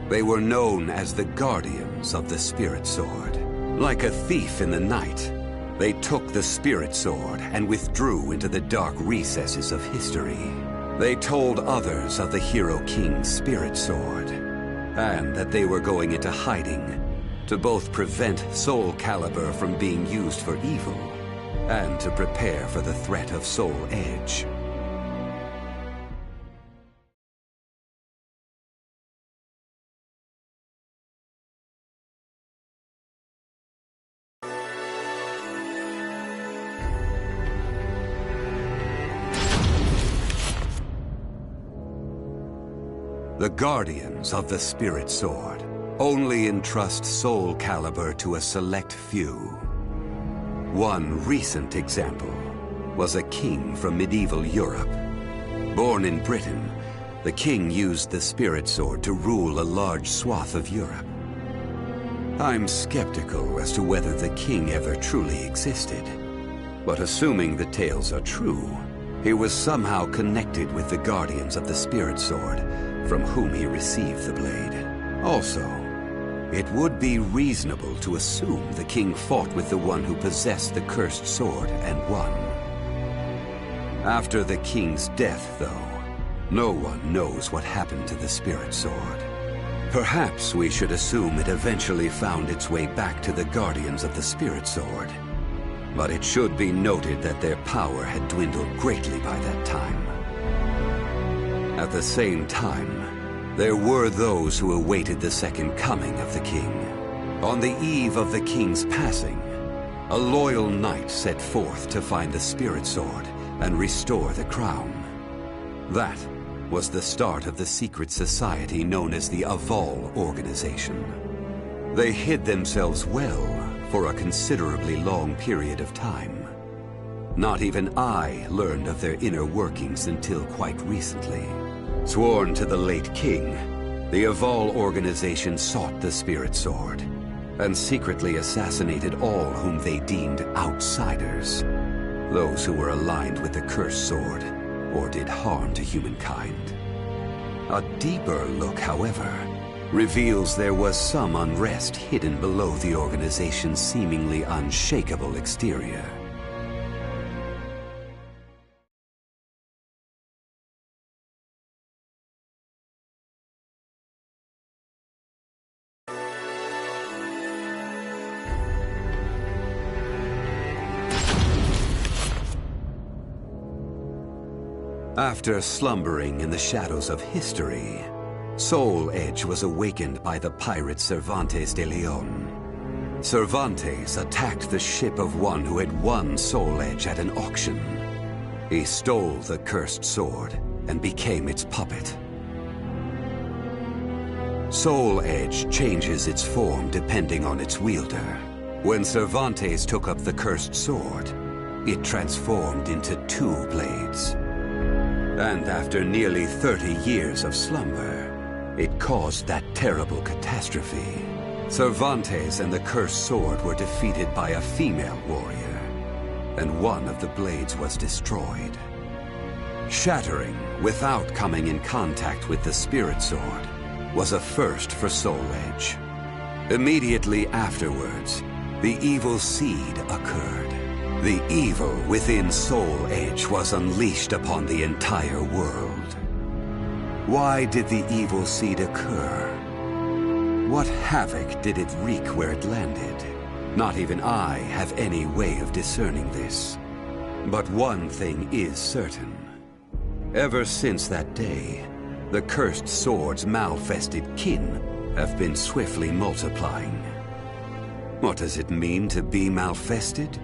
They were known as the Guardians of the Spirit Sword. Like a thief in the night, they took the Spirit Sword and withdrew into the dark recesses of history. They told others of the Hero King's Spirit Sword, and that they were going into hiding to both prevent SoulCalibur from being used for evil, and to prepare for the threat of Soul Edge. The Guardians of the Spirit Sword only entrust SoulCalibur to a select few. One recent example was a king from medieval Europe. Born in Britain, the king used the Spirit Sword to rule a large swath of Europe. I'm skeptical as to whether the king ever truly existed, but assuming the tales are true, he was somehow connected with the Guardians of the Spirit Sword, from whom he received the blade. Also, it would be reasonable to assume the king fought with the one who possessed the cursed sword and won. After the king's death, though, no one knows what happened to the Spirit Sword. Perhaps we should assume it eventually found its way back to the Guardians of the Spirit Sword. But it should be noted that their power had dwindled greatly by that time. At the same time, there were those who awaited the second coming of the king. On the eve of the king's passing, a loyal knight set forth to find the Spirit Sword and restore the crown. That was the start of the secret society known as the Aval Organization. They hid themselves well for a considerably long period of time. Not even I learned of their inner workings until quite recently. Sworn to the late king, the Aval Organization sought the Spirit Sword, and secretly assassinated all whom they deemed outsiders. Those who were aligned with the Cursed Sword, or did harm to humankind. A deeper look, however, reveals there was some unrest hidden below the organization's seemingly unshakable exterior. After slumbering in the shadows of history, Soul Edge was awakened by the pirate Cervantes de Leon. Cervantes attacked the ship of one who had won Soul Edge at an auction. He stole the cursed sword and became its puppet. Soul Edge changes its form depending on its wielder. When Cervantes took up the cursed sword, it transformed into 2 blades. And after nearly 30 years of slumber, it caused that terrible catastrophe. Cervantes and the Cursed Sword were defeated by a female warrior, and one of the blades was destroyed. Shattering without coming in contact with the Spirit Sword was a first for Soul Edge. Immediately afterwards, the evil seed occurred. The evil within Soul Edge was unleashed upon the entire world. Why did the evil seed occur? What havoc did it wreak where it landed? Not even I have any way of discerning this. But one thing is certain. Ever since that day, the Cursed Sword's malfested kin have been swiftly multiplying. What does it mean to be malfested?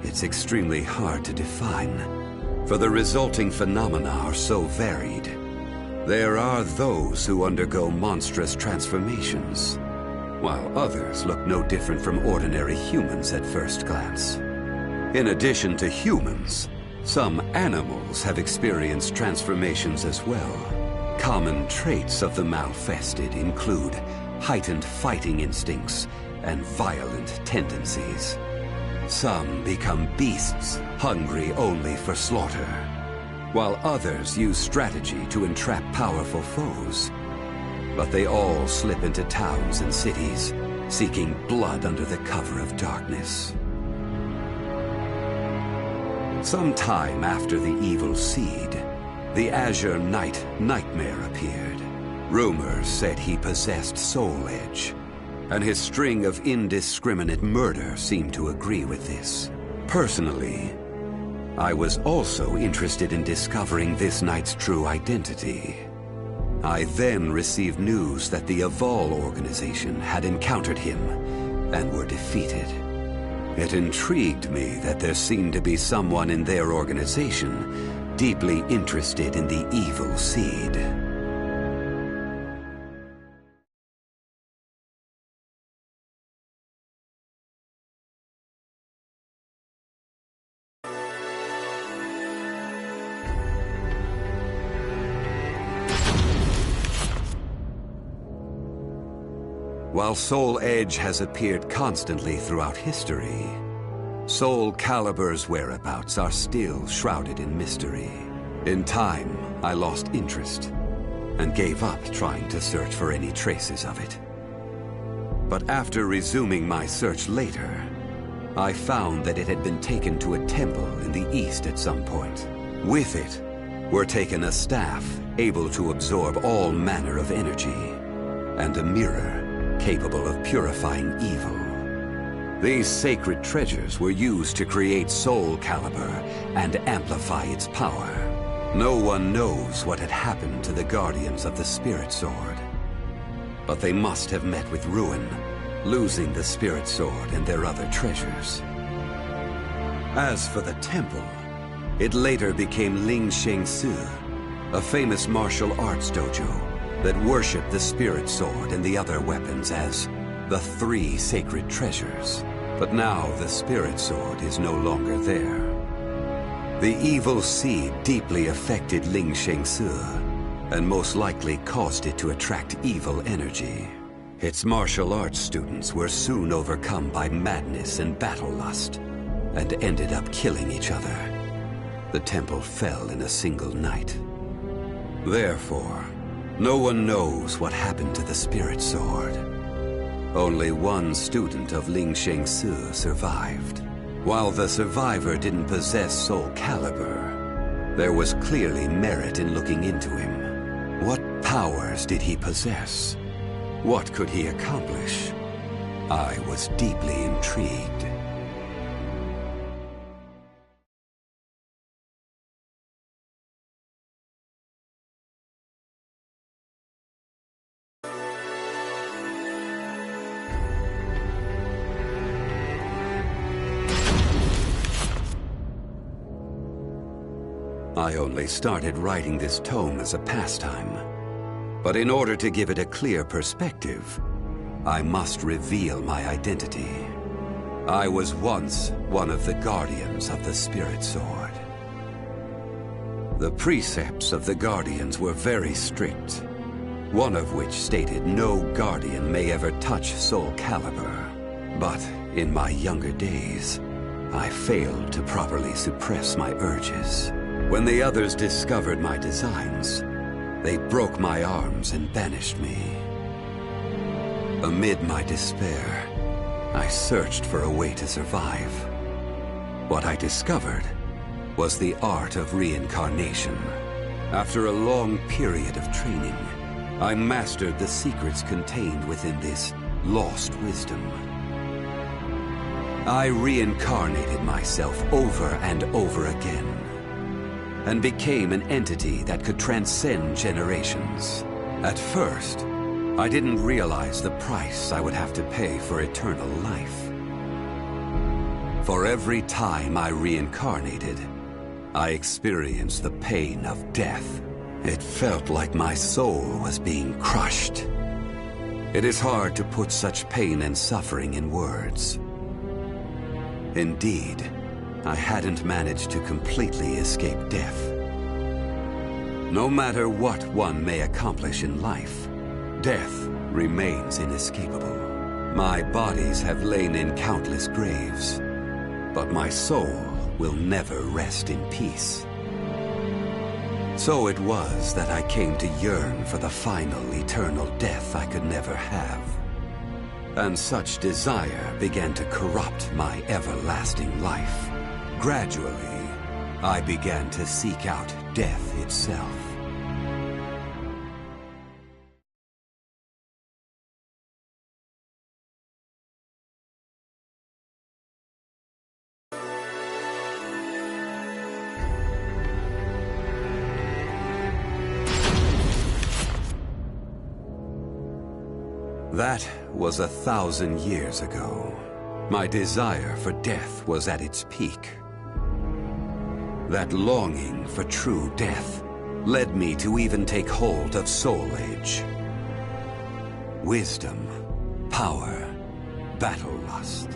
It's extremely hard to define, for the resulting phenomena are so varied. There are those who undergo monstrous transformations, while others look no different from ordinary humans at first glance. In addition to humans, some animals have experienced transformations as well. Common traits of the malfested include heightened fighting instincts and violent tendencies. Some become beasts, hungry only for slaughter, while others use strategy to entrap powerful foes. But they all slip into towns and cities, seeking blood under the cover of darkness. Sometime after the evil seed, the Azure Knight Nightmare appeared. Rumors said he possessed Soul Edge, and his string of indiscriminate murder seemed to agree with this. Personally, I was also interested in discovering this knight's true identity. I then received news that the Aval organization had encountered him and were defeated. It intrigued me that there seemed to be someone in their organization deeply interested in the evil seed. While Soul Edge has appeared constantly throughout history, SoulCalibur's whereabouts are still shrouded in mystery. In time, I lost interest and gave up trying to search for any traces of it. But after resuming my search later, I found that it had been taken to a temple in the east at some point. With it were taken a staff able to absorb all manner of energy, and a mirror capable of purifying evil. These sacred treasures were used to create SoulCalibur and amplify its power. No one knows what had happened to the Guardians of the Spirit Sword, but they must have met with ruin, losing the Spirit Sword and their other treasures. As for the temple, it later became Ling Sheng Su, a famous martial arts dojo that worshipped the Spirit Sword and the other weapons as the Three Sacred Treasures. But now the Spirit Sword is no longer there. The evil seed deeply affected Ling Sheng Su, and most likely caused it to attract evil energy. Its martial arts students were soon overcome by madness and battle lust, and ended up killing each other. The temple fell in a single night. Therefore, no one knows what happened to the Spirit Sword. Only one student of Ling Sheng Su survived. While the survivor didn't possess SoulCalibur, there was clearly merit in looking into him. What powers did he possess? What could he accomplish? I was deeply intrigued. I only started writing this tome as a pastime, but in order to give it a clear perspective, I must reveal my identity. I was once one of the Guardians of the Spirit Sword. The precepts of the Guardians were very strict. one of which stated no guardian may ever touch SoulCalibur. But in my younger days, I failed to properly suppress my urges. When the others discovered my designs, they broke my arms and banished me. Amid my despair, I searched for a way to survive. What I discovered was the art of reincarnation. After a long period of training, I mastered the secrets contained within this lost wisdom. I reincarnated myself over and over again, and became an entity that could transcend generations. At first, I didn't realize the price I would have to pay for eternal life. For every time I reincarnated, I experienced the pain of death. It felt like my soul was being crushed. It is hard to put such pain and suffering in words. Indeed, I hadn't managed to completely escape death. No matter what one may accomplish in life, death remains inescapable. My bodies have lain in countless graves, but my soul will never rest in peace. So it was that I came to yearn for the final eternal death I could never have. And such desire began to corrupt my everlasting life. Gradually, I began to seek out death itself. That was 1,000 years ago. My desire for death was at its peak. That longing for true death led me to even take hold of Soul Edge. Wisdom, power, battle lust.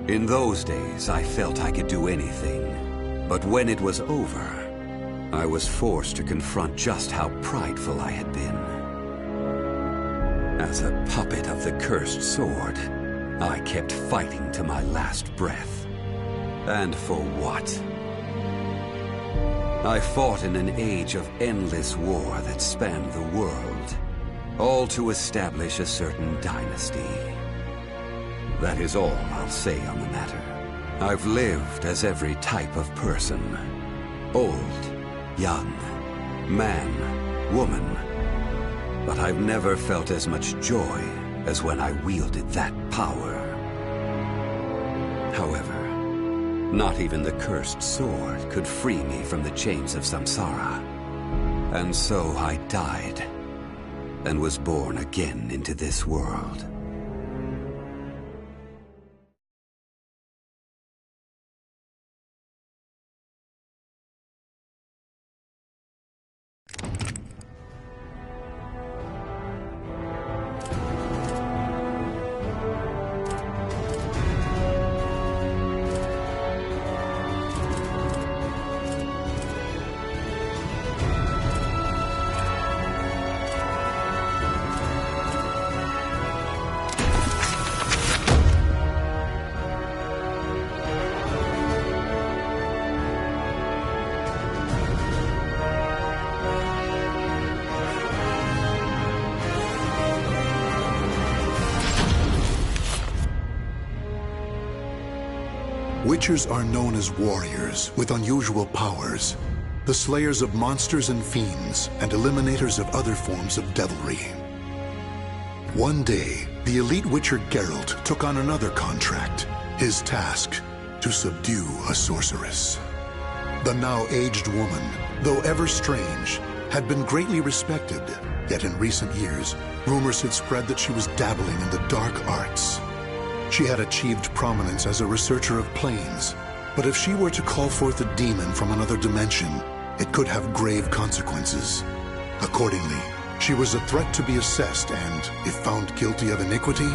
In those days, I felt I could do anything. But when it was over, I was forced to confront just how prideful I had been. As a puppet of the cursed sword, I kept fighting to my last breath. And for what? I fought in an age of endless war that spanned the world, all to establish a certain dynasty. That is all I'll say on the matter. I've lived as every type of person. Old, young, man, woman. But I've never felt as much joy as when I wielded that power. However, not even the cursed sword could free me from the chains of samsara. And so I died, and was born again into this world. Witchers are known as warriors with unusual powers, the slayers of monsters and fiends, and eliminators of other forms of devilry. One day, the elite witcher Geralt took on another contract, his task to subdue a sorceress. The now aged woman, though ever strange, had been greatly respected, yet in recent years, rumors had spread that she was dabbling in the dark arts. She had achieved prominence as a researcher of planes, but if she were to call forth a demon from another dimension, it could have grave consequences. Accordingly, she was a threat to be assessed and, if found guilty of iniquity,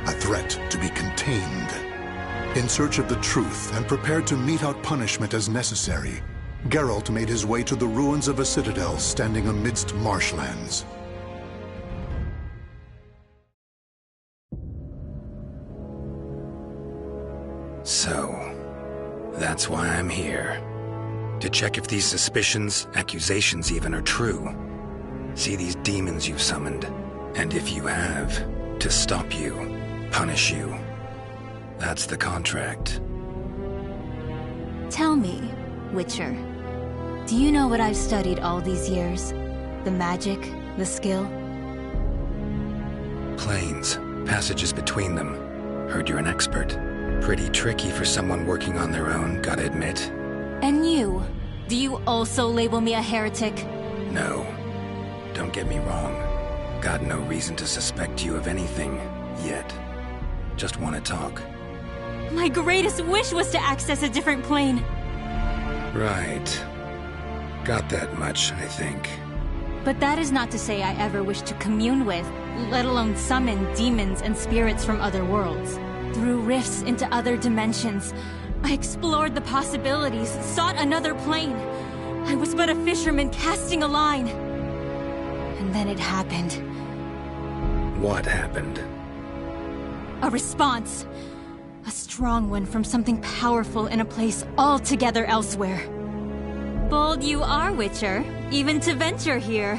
a threat to be contained. In search of the truth and prepared to mete out punishment as necessary, Geralt made his way to the ruins of a citadel standing amidst marshlands. That's why I'm here. To check if these suspicions, accusations even, are true. See these demons you've summoned, and if you have, to stop you, punish you. That's the contract. Tell me, Witcher, do you know what I've studied all these years? The magic, the skill? Planes, passages between them. Heard you're an expert. Pretty tricky for someone working on their own, gotta admit. And you? Do you also label me a heretic? No. Don't get me wrong. Got no reason to suspect you of anything, yet. Just want to talk. My greatest wish was to access a different plane. Right. Got that much, I think. But that is not to say I ever wished to commune with, let alone summon demons and spirits from other worlds. Through rifts into other dimensions, I explored the possibilities, sought another plane. I was but a fisherman casting a line. And then it happened. What happened? A response. A strong one from something powerful in a place altogether elsewhere. Bold you are, Witcher, even to venture here.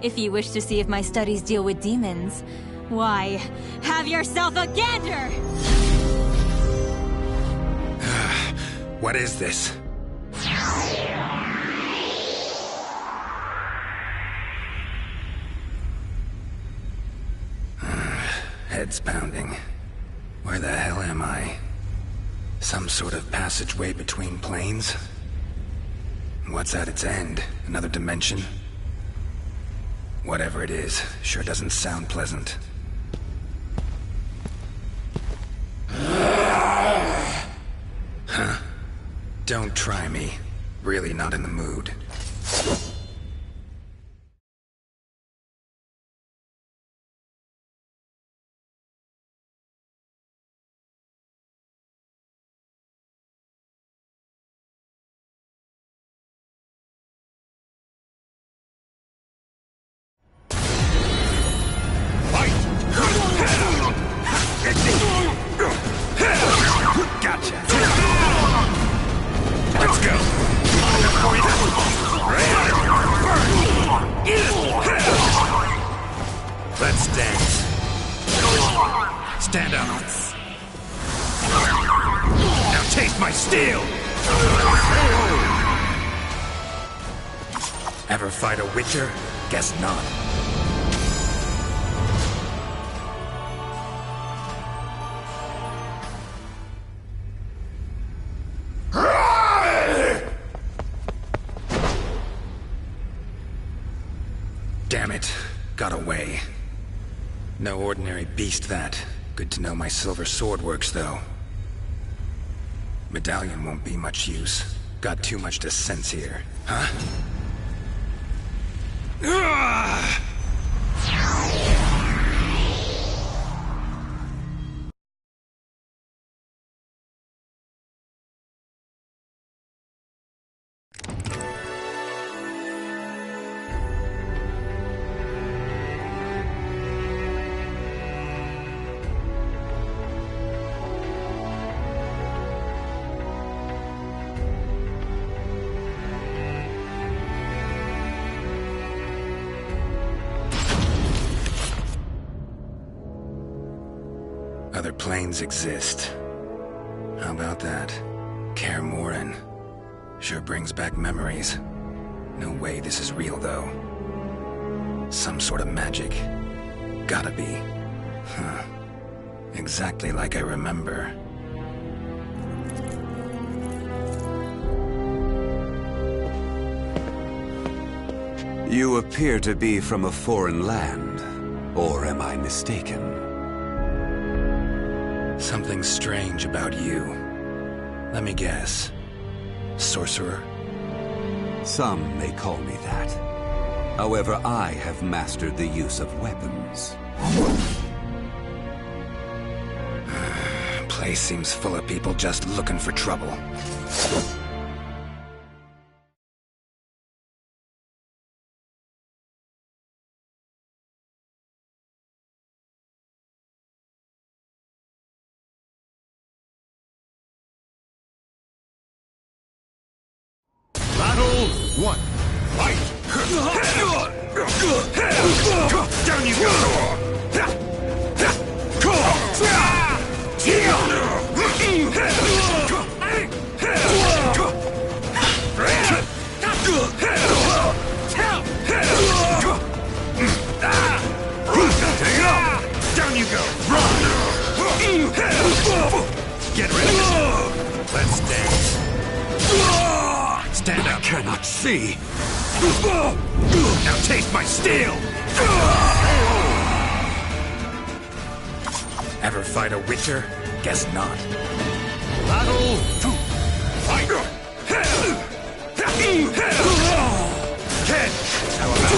If you wish to see if my studies deal with demons, why, have yourself a gander! What is this? Head's pounding. Where the hell am I? Some sort of passageway between planes? What's at its end? Another dimension? Whatever it is, sure doesn't sound pleasant. Huh? Don't try me. Really not in the mood. Gotcha. Let's go. Let's dance. Stand up. Now taste my steel. Ever fight a Witcher? Guess not. Damn it. Got away. No ordinary beast, that. Good to know my silver sword works, though. Medallion won't be much use. Got too much to sense here. Huh? Other planes exist. How about that? Kaer Morhen. Sure brings back memories. No way this is real, though. Some sort of magic. Gotta be. Huh. Exactly like I remember. You appear to be from a foreign land. Or am I mistaken? Something strange about you. Let me guess. Sorcerer? Some may call me that. However, I have mastered the use of weapons. Place seems full of people just looking for trouble. see. Now taste my steel! Ever fight a witcher? Guess not. Battle 2. Fight! Ken, how about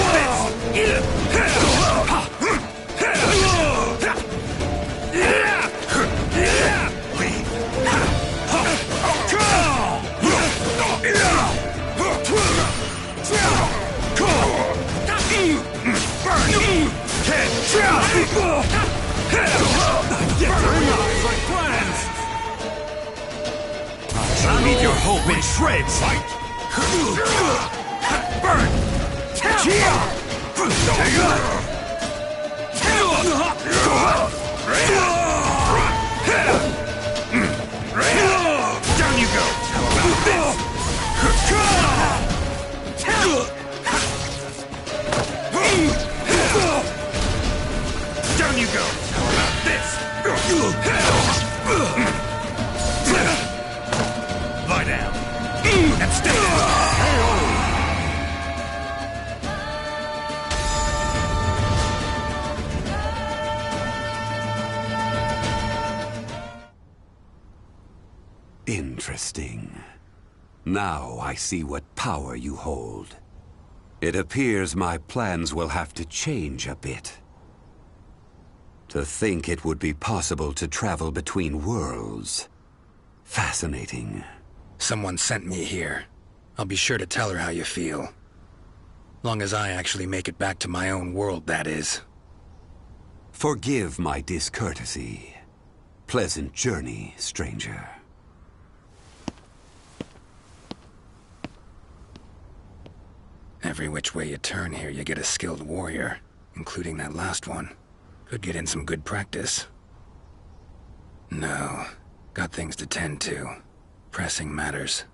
I'll leave your hope in shreds! Fight! Burn! Down you go! How about this? Down you go! How about this? Lie down. And stay there. Interesting. Now I see what power you hold. It appears my plans will have to change a bit. To think it would be possible to travel between worlds. Fascinating. Someone sent me here. I'll be sure to tell her how you feel. Long as I actually make it back to my own world, that is. Forgive my discourtesy. Pleasant journey, stranger. Every which way you turn here, you get a skilled warrior, including that last one. Could get in some good practice. No, got things to tend to. Pressing matters.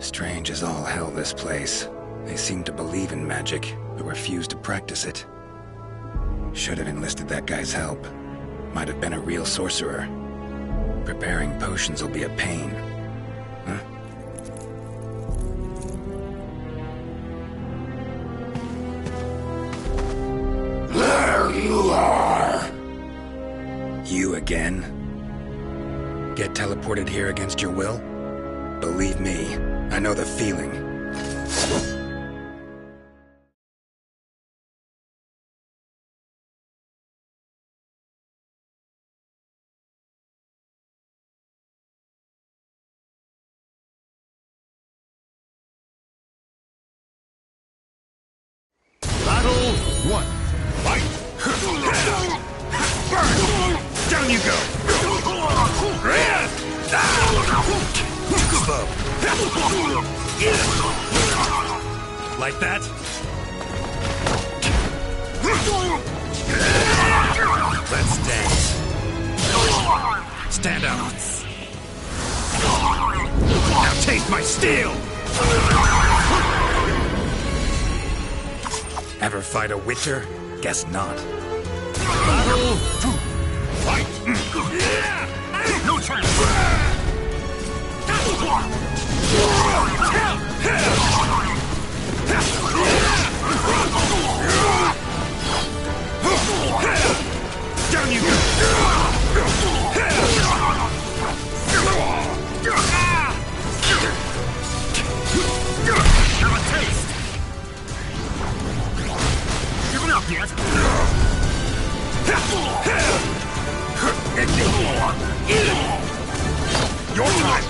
Strange as all hell, this place. They seem to believe in magic, but refuse to practice it. Should have enlisted that guy's help. Might have been a real sorcerer. Preparing potions will be a pain. Huh? There you are! You again? Get teleported here against your will? Believe me, I know the feeling. Battle 1. Fight! Burn! Down you go! Slow. Like that? Let's dance. Stand up. Now taste my steel! Ever fight a witcher? Guess not. Battle 2. Fight! No chance! Down you go! Have a taste! Giving up yet? Your time!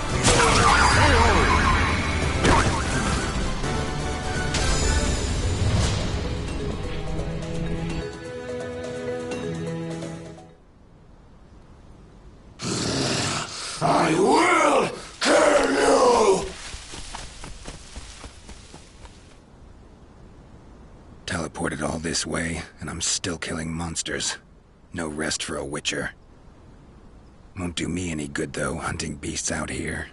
I will kill you! Teleported this way, and I'm still killing monsters. No rest for a witcher. Won't do me any good, though, hunting beasts out here.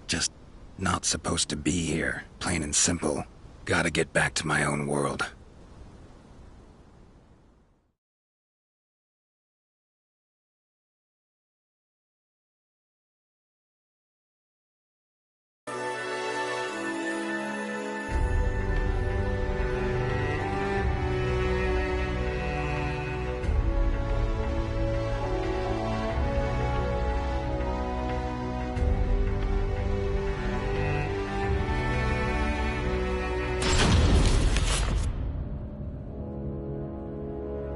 Just not supposed to be here, plain and simple. Gotta get back to my own world.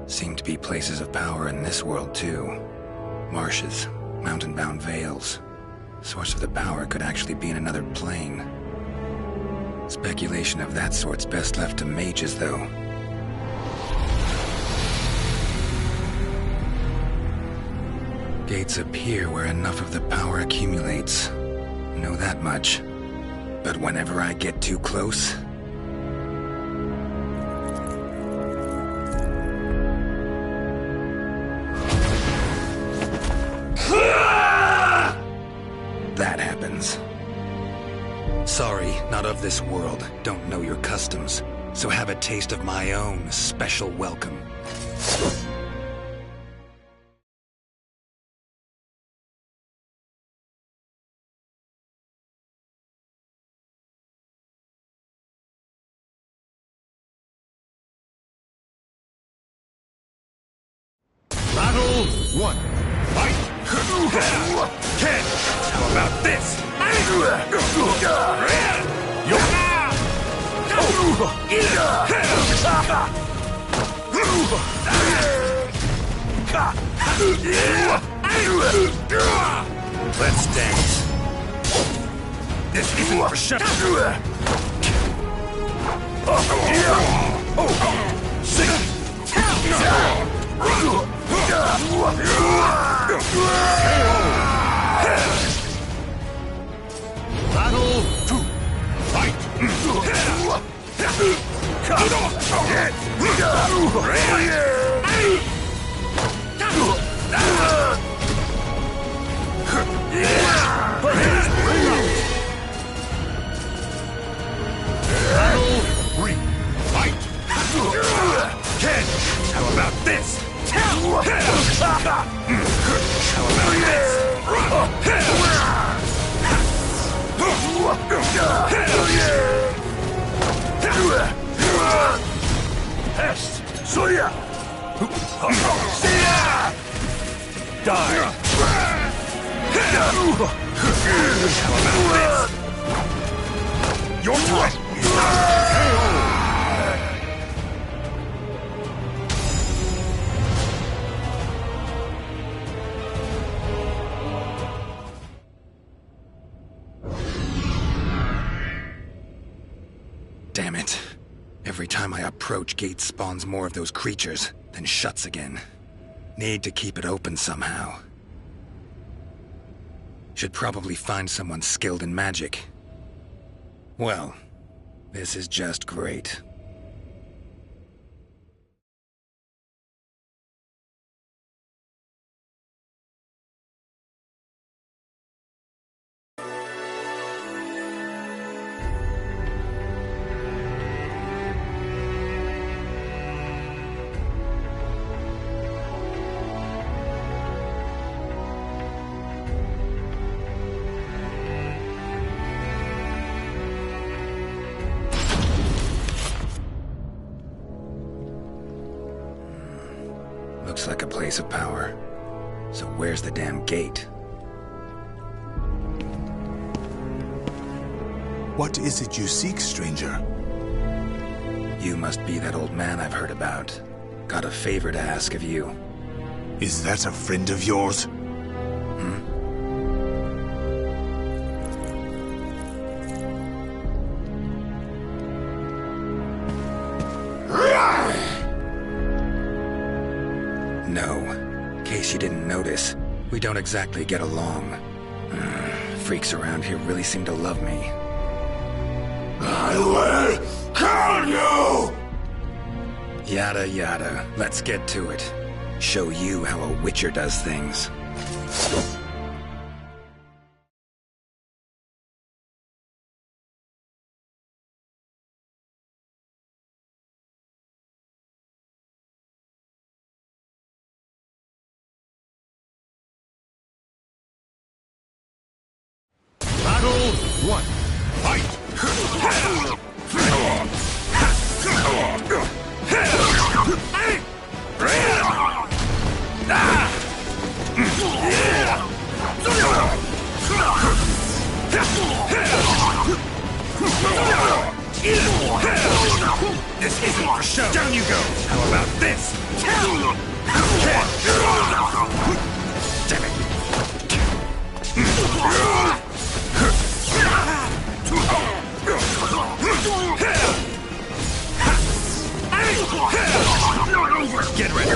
Seem to be places of power in this world, too. Marshes, mountain-bound vales. Source of the power could actually be in another plane. Speculation of that sort's best left to mages, though. Gates appear where enough of the power accumulates. Know that much. But whenever I get too close... that happens. Sorry, not of this world. Don't know your customs. So have a taste of my own special welcome. Battle 1. Fight! Ken! How about this? Let's dance. This isn't for shut. Battle 2. Fight! Battle 3. Fight! Ken! How about this? How about this? Pest! Soya! Die! How about this? Your time is now! Damn it. Every time I approach, Gate spawns more of those creatures, then shuts again. Need to keep it open somehow. Should probably find someone skilled in magic. Well, this is just great. Looks like a place of power. So where's the damn gate? What is it you seek, stranger? You must be that old man I've heard about. Got a favor to ask of you. Is that a friend of yours? No. In case you didn't notice, we don't exactly get along. Freaks around here really seem to love me. I will kill you! Yada yada. Let's get to it. Show you how a Witcher does things. Battle 1. Fight! This isn't for show. Down you go. How about this? Damn it. Get ready.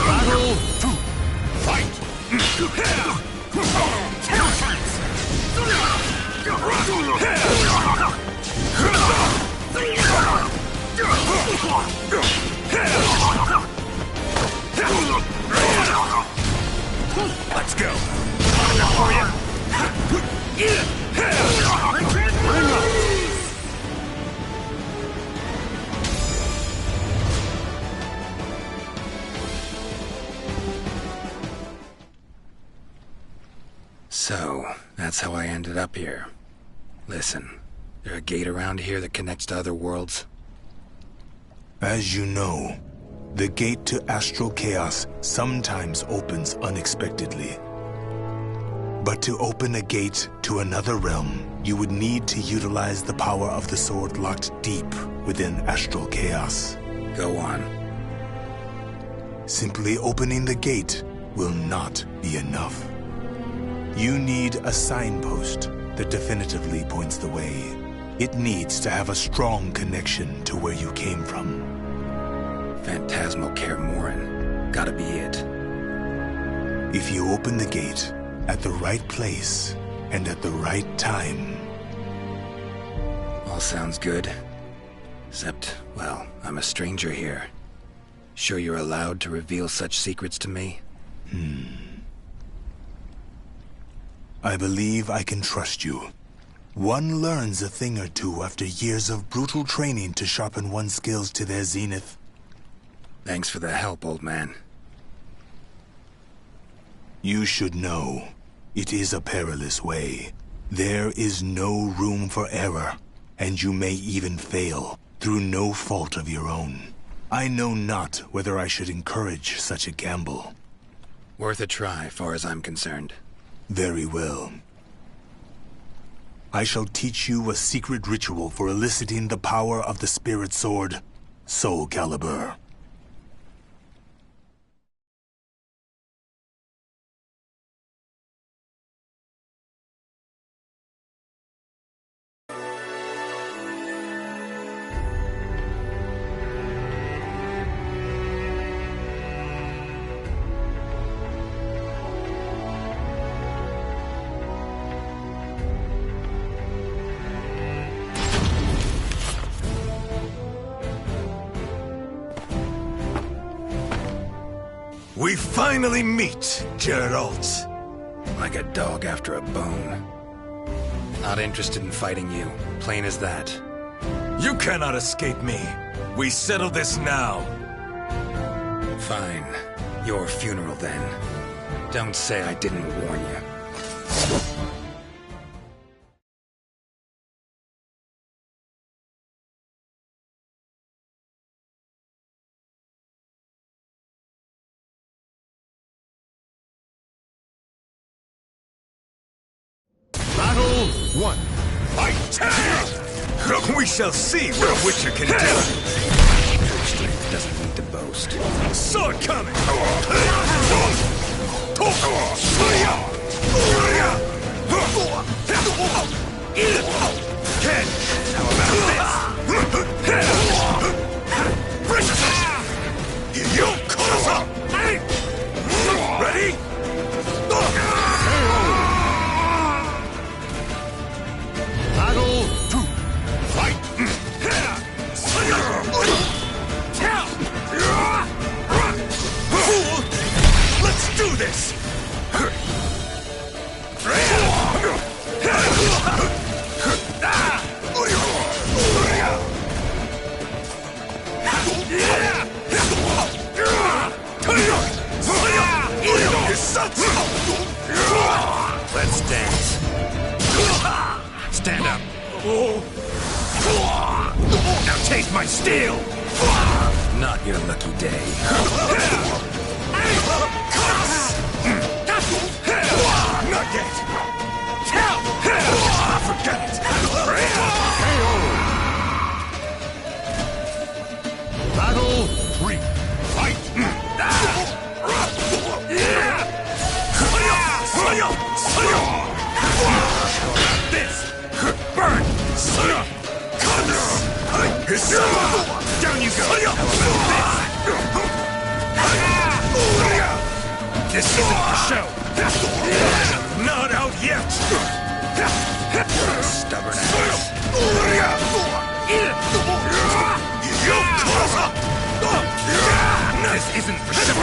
Battle 2. Fight! Let's go. Enough for you. Bring up. So, that's how I ended up here. Listen, there a gate around here that connects to other worlds? As you know, the gate to astral chaos sometimes opens unexpectedly. But to open a gate to another realm, you would need to utilize the power of the sword locked deep within astral chaos. Go on. Simply opening the gate will not be enough. You need a signpost that definitively points the way. It needs to have a strong connection to where you came from. Phantasmal Kaer Gotta be it. If you open the gate at the right place and at the right time. All sounds good. Except, well, I'm a stranger here. Sure you're allowed to reveal such secrets to me? I believe I can trust you. One learns a thing or two after years of brutal training to sharpen one's skills to their zenith. Thanks for the help, old man. You should know, it is a perilous way. There is no room for error, and you may even fail, through no fault of your own. I know not whether I should encourage such a gamble. Worth a try, far as I'm concerned. Very well. I shall teach you a secret ritual for eliciting the power of the spirit sword, SoulCalibur. We finally meet, Geralt. Like a dog after a bone. Not interested in fighting you. Plain as that. You cannot escape me. We settle this now. Fine. Your funeral, then. Don't say I didn't warn you. Battle 1. Fight! We shall see what a Witcher can do. Strength doesn't need to boast. Sword coming! Ken, how about this? You close up! Ready? Stand up. Now taste my steel! Not your lucky day. Not yet! Forget it! Battle 3. Fight! This! Burn! Down you go! This isn't for show! Not out yet! Stubborn ass. This isn't for show!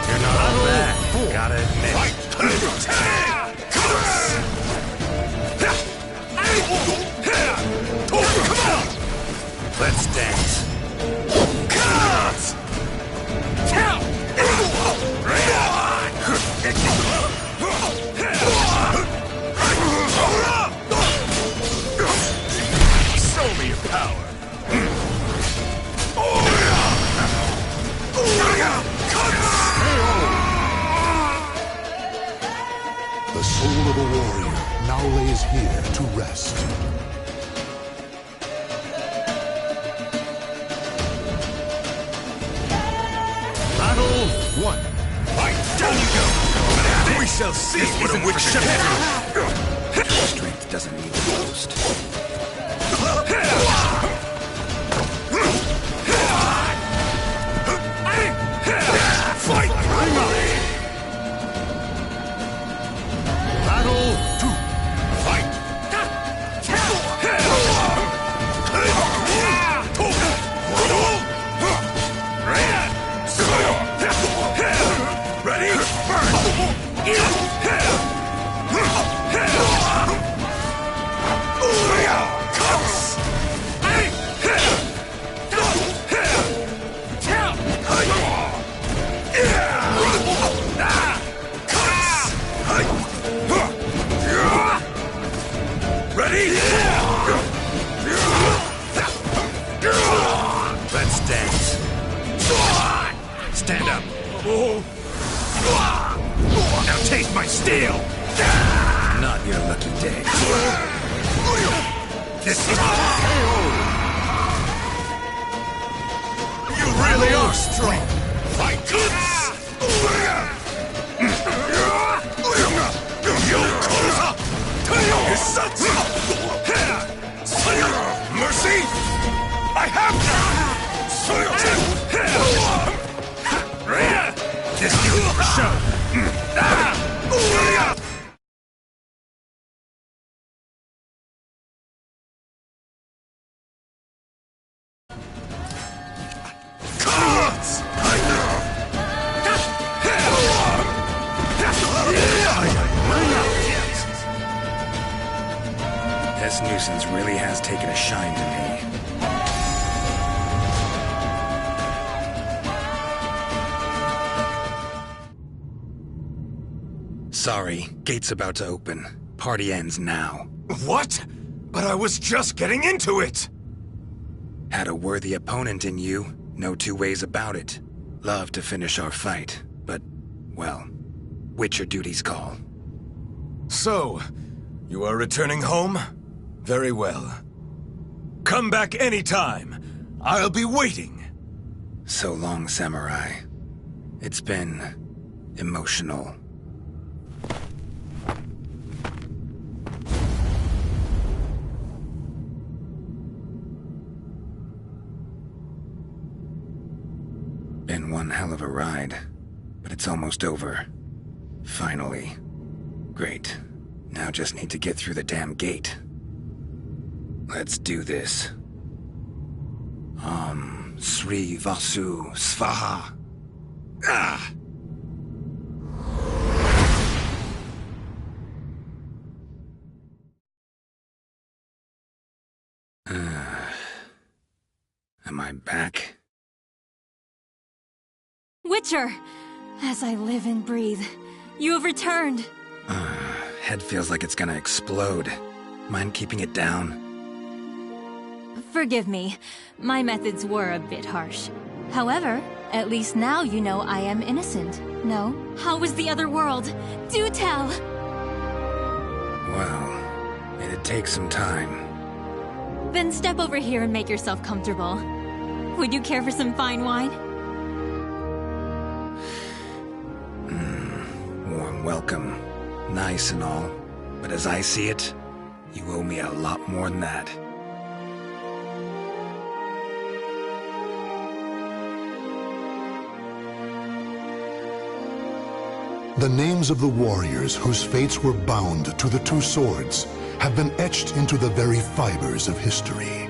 You're not all bad, gotta admit. Let's dance. Show me your power! The soul of a warrior now lays here to rest. Battle 1. Fight! Down you go! We shall see what a witch can do! Strength doesn't need to boast. Fight! Battle 2. Fight! Ready? Burn! Ready? Let's dance. Stand up. Now taste my steel! Not your lucky day. This is... You really are strong! Fight! Mercy! I have none! This isn't for show! This nuisance really has taken a shine to me. Sorry, gate's about to open. Party ends now. What? But I was just getting into it! Had a worthy opponent in you, no two ways about it. Love to finish our fight, but, well, Witcher duties call. So, you are returning home? Very well. Come back anytime. I'll be waiting. So long, Samurai. It's been emotional. Been one hell of a ride, but it's almost over. Finally. Great. Now just need to get through the damn gate. Let's do this. Sri Vasu Svaha. Ah! Am I back? Witcher! As I live and breathe, you have returned. Head feels like it's gonna explode. Mind keeping it down? Forgive me. My methods were a bit harsh. However, at least now you know I am innocent. No? How was the other world? Do tell! Well, it'd take some time. Then step over here and make yourself comfortable. Would you care for some fine wine? Warm welcome. Nice and all. But as I see it, you owe me a lot more than that. The names of the warriors whose fates were bound to the two swords have been etched into the very fibers of history.